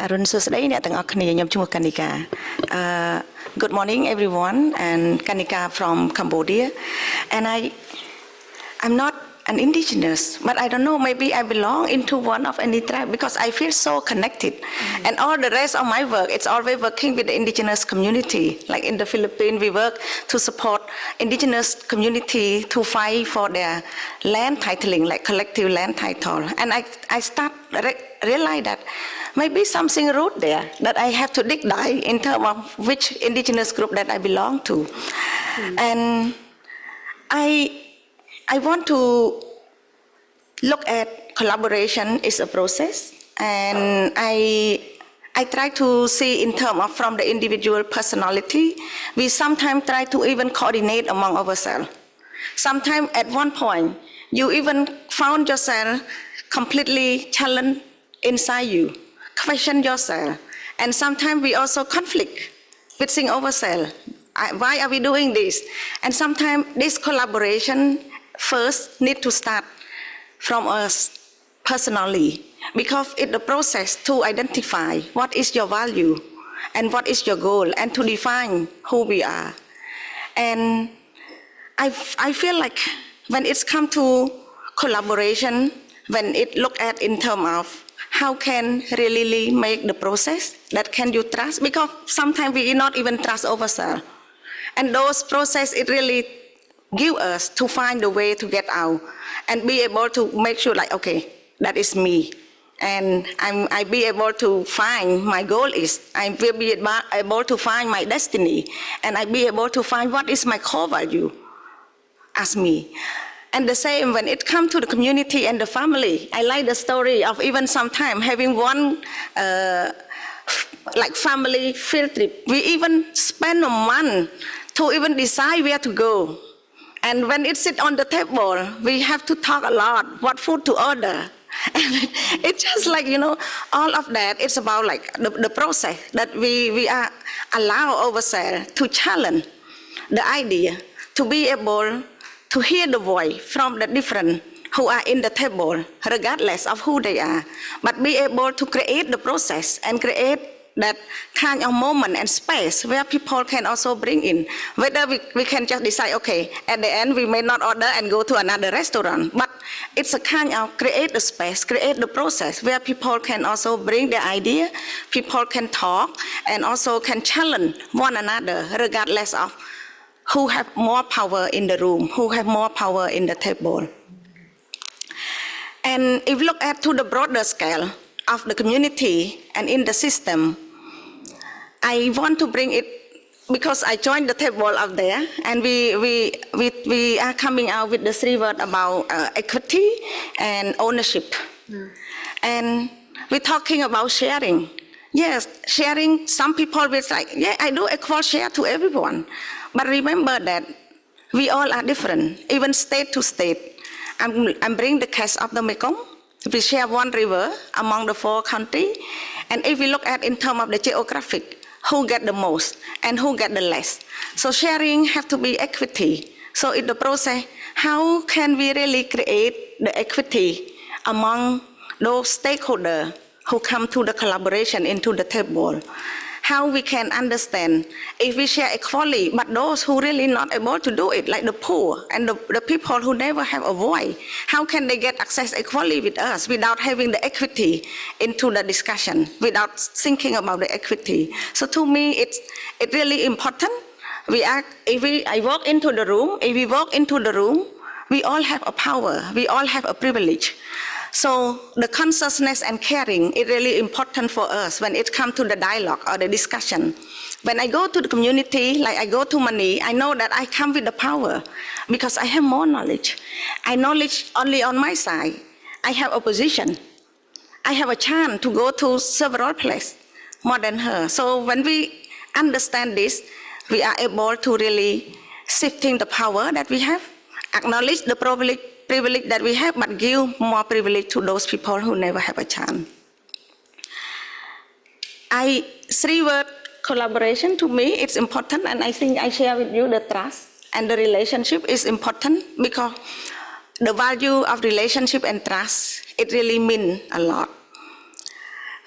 อรุณสวัสดิ์អ្នកទាំងអស់គ្នាខ្ញុំឈ្មោះកនិកា Good morning everyone and Kanika from Cambodia and I'm not an indigenous but I don't know maybe I belong into one of any tribe because I feel so connected and all the rest of my work it's always working with the indigenous community like in the Philippines we work to support indigenous community to fight for their land titling like collective land title and I start realize that maybe something root there that I have to dig dive in terms of which indigenous group that I belong to. And I want to look at collaboration is a process and I try to see in terms of from the individual personality. We sometimes try to even coordinate among ourselves. Sometimes at one point you even found yourself completely challenged inside you. Question yourself, and sometimes we also conflict within ourselves. Why are we doing this? And sometimes this collaboration first need to start from us personally, because it's the process to identify what is your value and what is your goal, and to define who we are. And I feel like when it's come to collaboration, when it look at in terms of how can really make the process that can you trust, because sometimes we not even trust ourselves, and those process it really give us to find the way to get out and be able to make sure like okay that is me and I be able to find my goal is I will be able to find my destiny and I be able to find what is my core value as me. And the same when it comes to the community and the family. I like the story of even sometime having one like family field trip. We even spend a month to even decide where to go. And when it sits on the table, we have to talk a lot, what food to order. And it's just like, you know, all of that, it's about like the process that we are allow ourselves to challenge the idea, to be able to hear the voice from the different who are in the table, regardless of who they are, but be able to create the process and create that kind of moment and space where people can also bring in. Whether we can just decide, okay, at the end we may not order and go to another restaurant, but it's a kind of create the space, create the process where people can also bring their idea, people can talk, and also can challenge one another, regardless of who have more power in the room, who have more power in the table. And if you look at to the broader scale of the community and in the system, I want to bring it because I joined the table up there, and we are coming out with the 3 words about equity and ownership. And we're talking about sharing. Yes, sharing, some people will say, yeah, I do equal share to everyone. But remember that we all are different, even state to state. I'm bringing the case of the Mekong. We share one river among the 4 countries. And if we look at in terms of the geographic, who get the most and who get the less. So sharing have to be equity. So in the process, how can we really create the equity among those stakeholders who come to the collaboration into the table. How we can understand if we share equally, but those who really not able to do it, like the poor and the people who never have a voice, how can they get access equally with us without having the equity into the discussion, without thinking about the equity? So to me, it's really important. I walk into the room, if we walk into the room, we all have a power, we all have a privilege. So the consciousness and caring is really important for us when it comes to the dialogue or the discussion. When I go to the community, like I go to Mani, I know that I come with the power because I have more knowledge. I knowledge only on my side. I have a position. I have a chance to go to several places more than her. So when we understand this, we are able to really shifting the power that we have, acknowledge the privilege that we have, but give more privilege to those people who never have a chance. Three-word collaboration, to me, it's important, and I think I share with you the trust and the relationship is important because the value of relationship and trust, it really means a lot.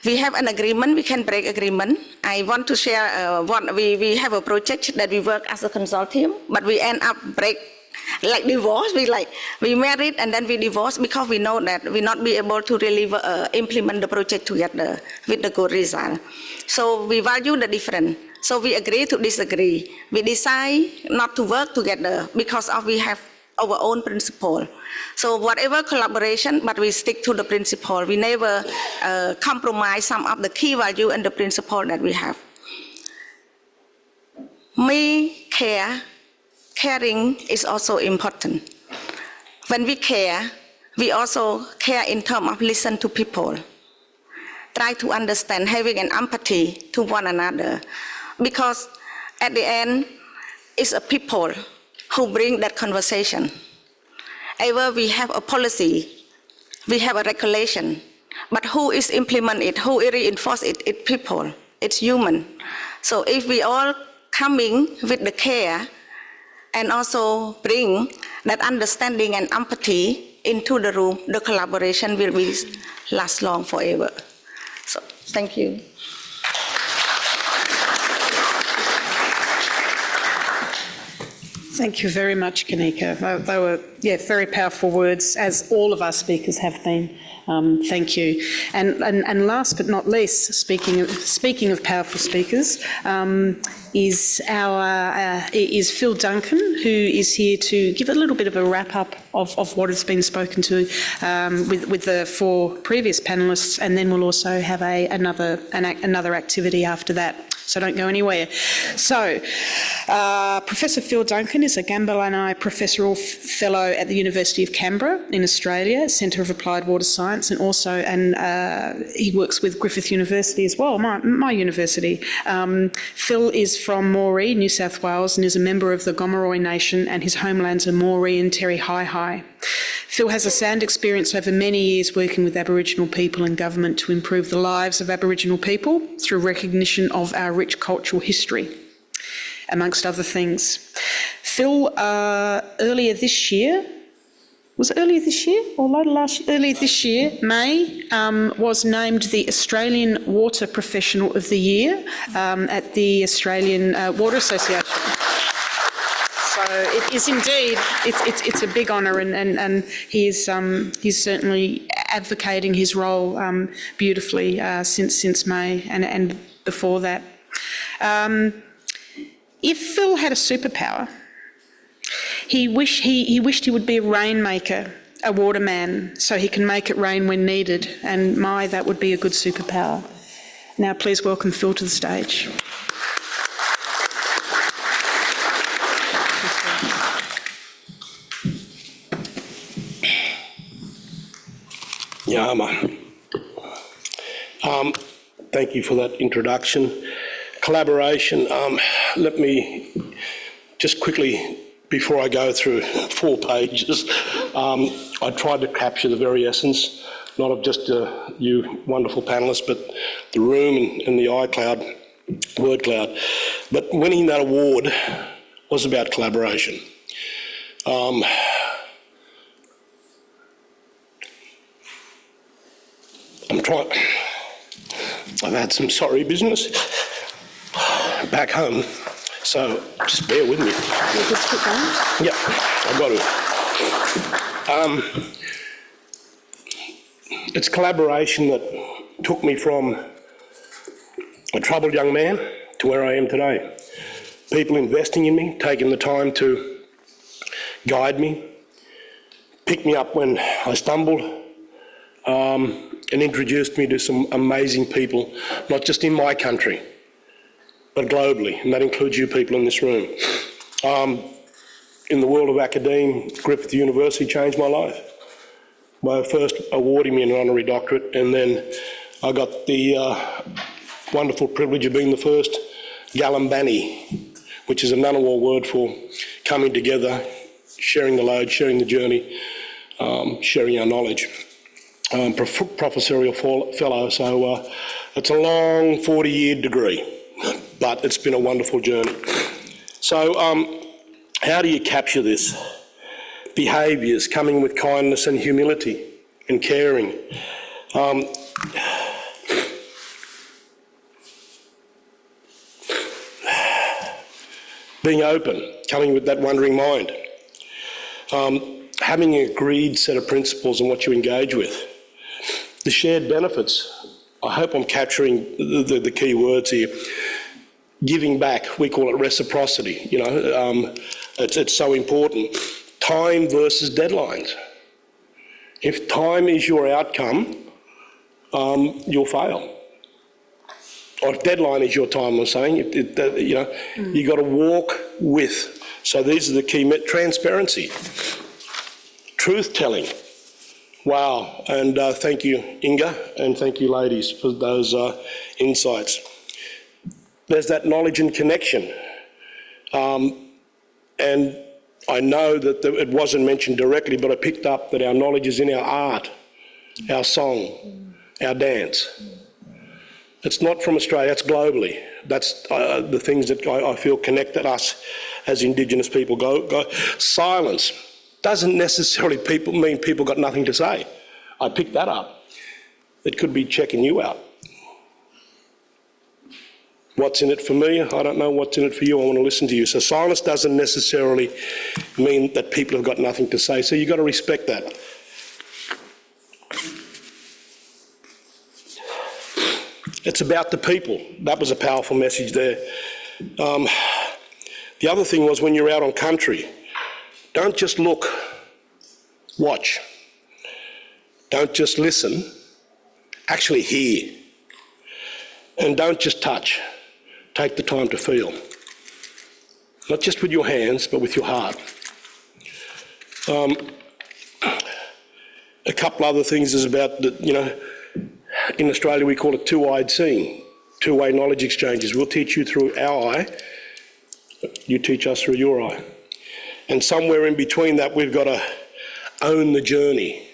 We have an agreement, we can break agreement. I want to share we have a project that we work as a consortium, but we end up break like divorce. We married and then we divorce because we know that we not be able to really implement the project together with the good result. So we value the difference. So we agree to disagree. We decide not to work together because we have our own principle. So whatever collaboration, but we stick to the principle. We never compromise some of the key value and the principle that we have. Caring is also important. When we care, we also care in terms of listen to people. Try to understand, having an empathy to one another. Because at the end, it's a people who bring that conversation. Ever we have a policy, we have a regulation, but who is implement it, who reinforce it, it's people, it's human. So if we all coming with the care, and also bring that understanding and empathy into the room, the collaboration will last long forever. So, thank you. Thank you very much, Kanika. They were, very powerful words, as all of our speakers have been. Thank you. And last but not least, speaking of powerful speakers, is Phil Duncan, who is here to give a little bit of a wrap up of what has been spoken to with the four previous panellists, and then we'll also have another activity after that. So don't go anywhere. So, Professor Phil Duncan is a Gambalanai Professorial Fellow at the University of Canberra in Australia, Centre of Applied Water Science, and also he works with Griffith University as well, my university. Phil is from Moree, New South Wales, and is a member of the Gomeroi Nation, and his homelands are Moree and Terry Hi. Phil has a sound experience over many years working with Aboriginal people and government to improve the lives of Aboriginal people through recognition of our rich cultural history, amongst other things. Phil, earlier this year, May, was named the Australian Water Professional of the Year at the Australian Water Association. So it is indeed, it's a big honour, and he's certainly advocating his role beautifully since May and before that. If Phil had a superpower, he wished he would be a rainmaker, a waterman, so he can make it rain when needed, and that would be a good superpower. Now please welcome Phil to the stage. Yama. Thank you for that introduction. Collaboration, let me just quickly, before I go through 4 pages, I tried to capture the very essence, not of just you wonderful panellists, but the room and the iCloud, word cloud. But winning that award was about I've had some sorry business back home, so just bear with me. We'll just keep going. Yep, I've got to. It's collaboration that took me from a troubled young man to where I am today. People investing in me, taking the time to guide me, pick me up when I stumbled, and introduced me to some amazing people, not just in my country, but globally, and that includes you people in this room. In the world of academia, Griffith University changed my life by first awarding me an honorary doctorate, and then I got the wonderful privilege of being the first Galambani, which is a Ngunnawal word for coming together, sharing the load, sharing the journey, sharing our knowledge. Professorial fellow, so it's a long 40-year degree, but it's been a wonderful journey. So how do you capture this? Behaviours, coming with kindness and humility and caring. Being open, coming with that wondering mind. Having an agreed set of principles on what you engage with. The shared benefits. I hope I'm capturing the key words here. Giving back, we call it reciprocity, you know, it's so important. Time versus deadlines. If time is your outcome, you'll fail. Or if deadline is your time, I'm saying, you know, you've got to walk with. So these are the key, transparency, truth-telling. Wow, and thank you, Inga, and thank you, ladies, for those insights. There's that knowledge and connection. And I know that it wasn't mentioned directly, but I picked up that our knowledge is in our art, our song, our dance. It's not from Australia, it's globally. That's the things that I feel connect us as Indigenous people. Silence doesn't necessarily mean people got nothing to say. I picked that up. It could be checking you out. What's in it for me? I don't know what's in it for you. I want to listen to you. So silence doesn't necessarily mean that people have got nothing to say. So you've got to respect that. It's about the people. That was a powerful message there. The other thing was when you're out on country, don't just look, watch. Don't just listen, actually hear. And don't just touch. Take the time to feel. Not just with your hands, but with your heart. A couple other things is about, you know, in Australia we call it two-eyed seeing, two-way knowledge exchanges. We'll teach you through our eye, you teach us through your eye. And somewhere in between that we've got to own the journey.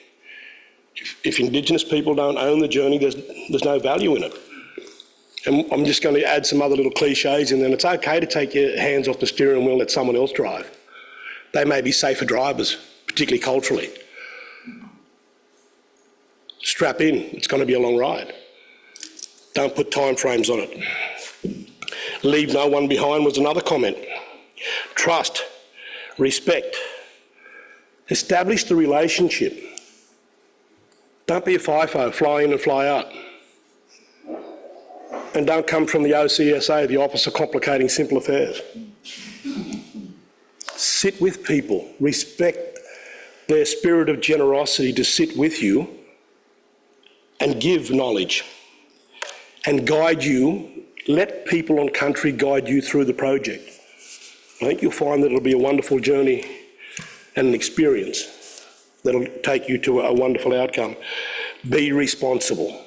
If Indigenous people don't own the journey, there's no value in it. And I'm just going to add some other little cliches in there. It's okay to take your hands off the steering wheel and let someone else drive. They may be safer drivers, particularly culturally. Strap in, it's going to be a long ride. Don't put time frames on it. Leave no one behind was another comment. Trust, respect. Establish the relationship. Don't be a FIFO, fly in and fly out. And don't come from the OCSA, the Office of Complicating Simple Affairs. Sit with people, respect their spirit of generosity to sit with you and give knowledge and guide you. Let people on country guide you through the project. I think you'll find that it'll be a wonderful journey and an experience that'll take you to a wonderful outcome. Be responsible.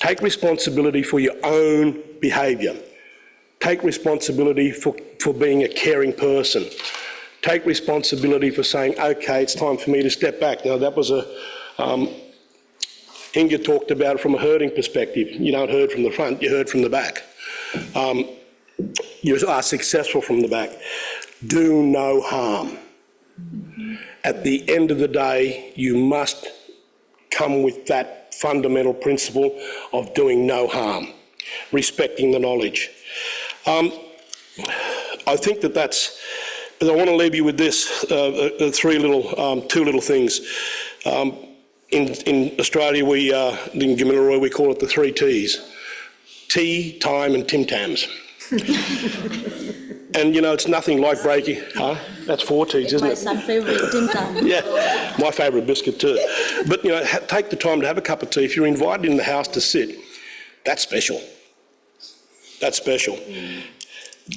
Take responsibility for your own behaviour. Take responsibility for being a caring person. Take responsibility for saying, okay, it's time for me to step back. Now that was Inga talked about it from a herding perspective. You don't herd from the front, you herd from the back. You are successful from the back. Do no harm. At the end of the day, you must come with that that fundamental principle of doing no harm, respecting the knowledge. I think that's, but I want to leave you with this, two little things. In Australia, in Gamilaroi, we call it the 3 T's. Tea, time and Tim Tams. And, you know, it's nothing like breaking... Huh? That's 4 T's, isn't it? My son's favourite, Tim Tam. Yeah, my favourite biscuit too. But, you know, take the time to have a cup of tea. If you're invited in the house to sit, that's special. That's special.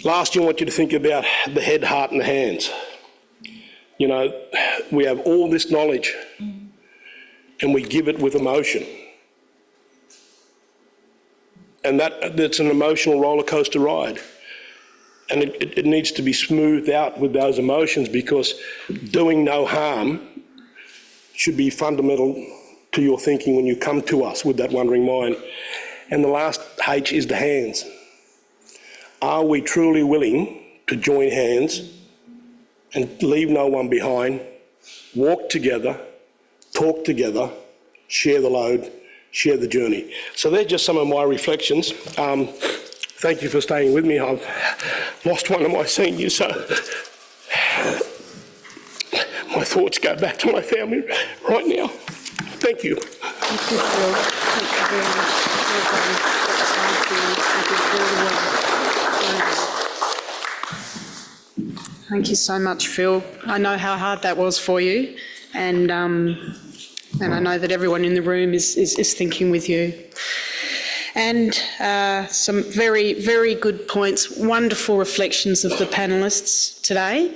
Last, I want you to think about the head, heart and the hands. You know, we have all this knowledge and we give it with emotion. And that's an emotional roller coaster ride. And it needs to be smoothed out with those emotions, because doing no harm should be fundamental to your thinking when you come to us with that wandering mind. And the last H is the hands. Are we truly willing to join hands and leave no one behind, walk together, talk together, share the load, share the journey? So they're just some of my reflections. Thank you for staying with me. I've lost one of my seniors, so my thoughts go back to my family right now. Thank you. Thank you, Phil. Thank you very much. Thank you so much, Phil. I know how hard that was for you, and I know that everyone in the room is thinking with you. And some very, very good points, wonderful reflections of the panellists today.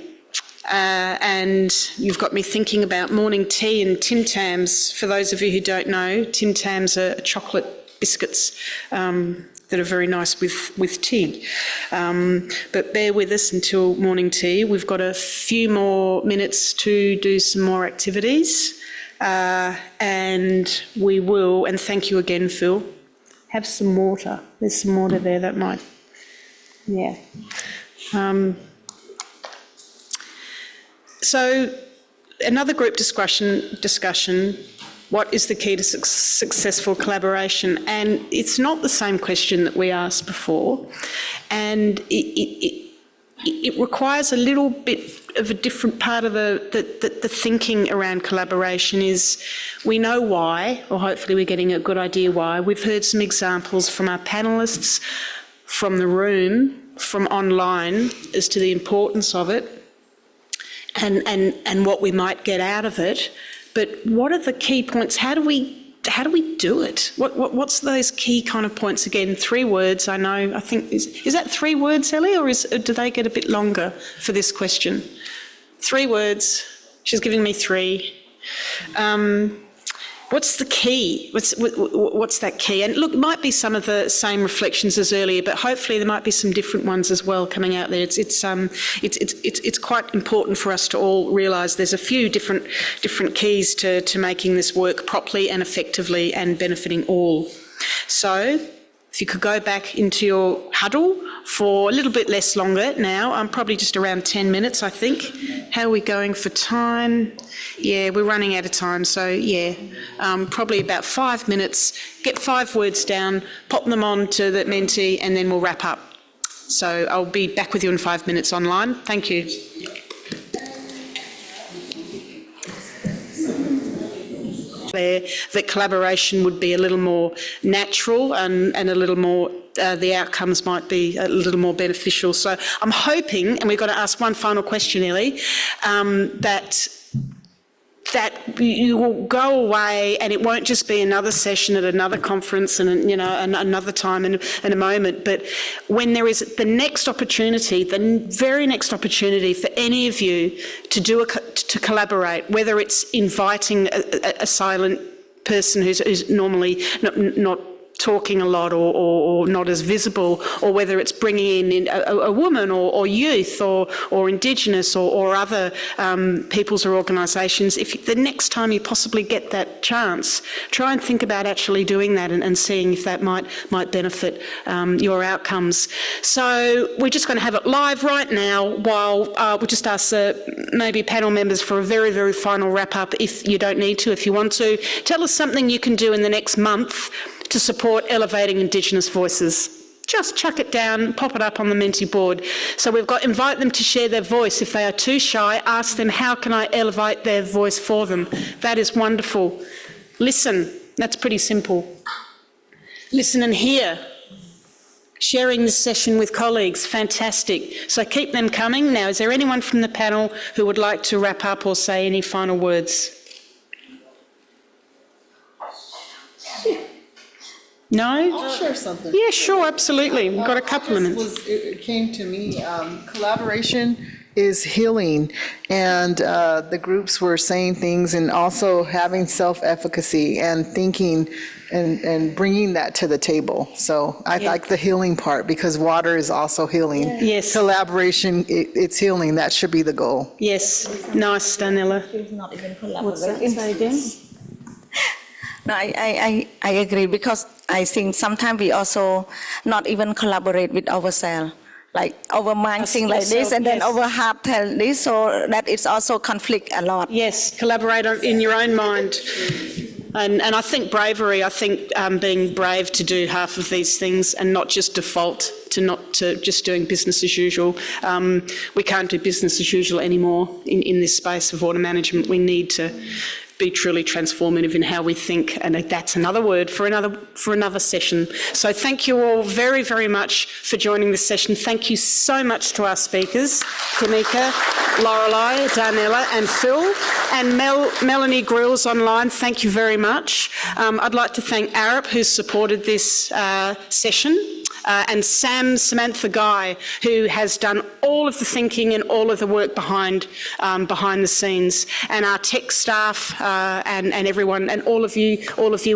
And you've got me thinking about morning tea and Tim Tams. For those of you who don't know, Tim Tams are chocolate biscuits that are very nice with tea. But bear with us until morning tea. We've got a few more minutes to do some more activities. And we will, and thank you again, Phil. Have some water. There's some water there that might, yeah. So another group discussion, what is the key to successful collaboration? And it's not the same question that we asked before, and it requires a little bit of a different part of the thinking around collaboration. Is we know why, or hopefully we're getting a good idea why. We've heard some examples from our panellists, from the room, from online, as to the importance of it and what we might get out of it. But what are the key points? How do we do it? What's those key kind of points again? 3 words, I know. I think is that 3 words, Ellie, or do they get a bit longer for this question? 3 words. She's giving me 3. What's the key? What's that key? And look, it might be some of the same reflections as earlier, but hopefully there might be some different ones as well coming out there. It's quite important for us to all realise there's a few different keys to making this work properly and effectively and benefiting all. So if you could go back into your huddle for a little bit less longer now, probably just around 10 minutes, I think. How are we going for time? Yeah, we're running out of time, so yeah, probably about 5 minutes. Get 5 words down, pop them on to the mentee, and then we'll wrap up. So I'll be back with you in 5 minutes online. Thank you. That collaboration would be a little more natural and a little more, the outcomes might be a little more beneficial. So I'm hoping, and we've got to ask one final question, Ellie, that you will go away and it won't just be another session at another conference and, you know, another time in a moment, but when there is the next opportunity, the very next opportunity for any of you to collaborate, whether it's inviting a silent person who's normally not talking a lot or not as visible, or whether it's bringing in a woman or youth or Indigenous or other peoples or organisations, if the next time you possibly get that chance, try and think about actually doing that and seeing if that might benefit your outcomes. So we're just going to have it live right now while we'll just ask maybe panel members for a very, very final wrap-up, if you don't need to, if you want to. Tell us something you can do in the next month to support elevating Indigenous voices. Just chuck it down, pop it up on the Menti board. So we've got, invite them to share their voice. If they are too shy, ask them, how can I elevate their voice for them? That is wonderful. Listen, that's pretty simple. Listen and hear. Sharing this session with colleagues, fantastic. So keep them coming. Now, is there anyone from the panel who would like to wrap up or say any final words? No? I'll share something. Yeah, sure, absolutely. We've got a couple of minutes. It came to me, collaboration is healing, and the groups were saying things, and also having self-efficacy and thinking and bringing that to the table. So I like the healing part, because water is also healing. Yes. Collaboration, it's healing. That should be the goal. Yes. Nice, Danella. Not even What's that? Say again? No, I agree, because I think sometimes we also not even collaborate with ourselves, like our mind think like this and then our heart tell this, so that it's also conflict a lot. Yes, collaborate in your own mind. And I think bravery, being brave to do half of these things and not just default to just doing business as usual. We can't do business as usual anymore in this space of water management. We need to be truly transformative in how we think, and that's another word for another session. So thank you all very, very much for joining this session. Thank you so much to our speakers, Kanika, Lorelei, Darnella and Phil, and Melanie Grills online. Thank you very much. I'd like to thank Arup, who's supported this session. And Samantha Guy, who has done all of the thinking and all of the work behind the scenes, and our tech staff and everyone, and all of you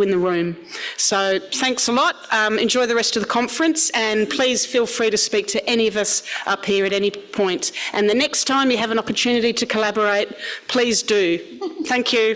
in the room. So thanks a lot. Enjoy the rest of the conference, and please feel free to speak to any of us up here at any point. And the next time you have an opportunity to collaborate, please do. Thank you.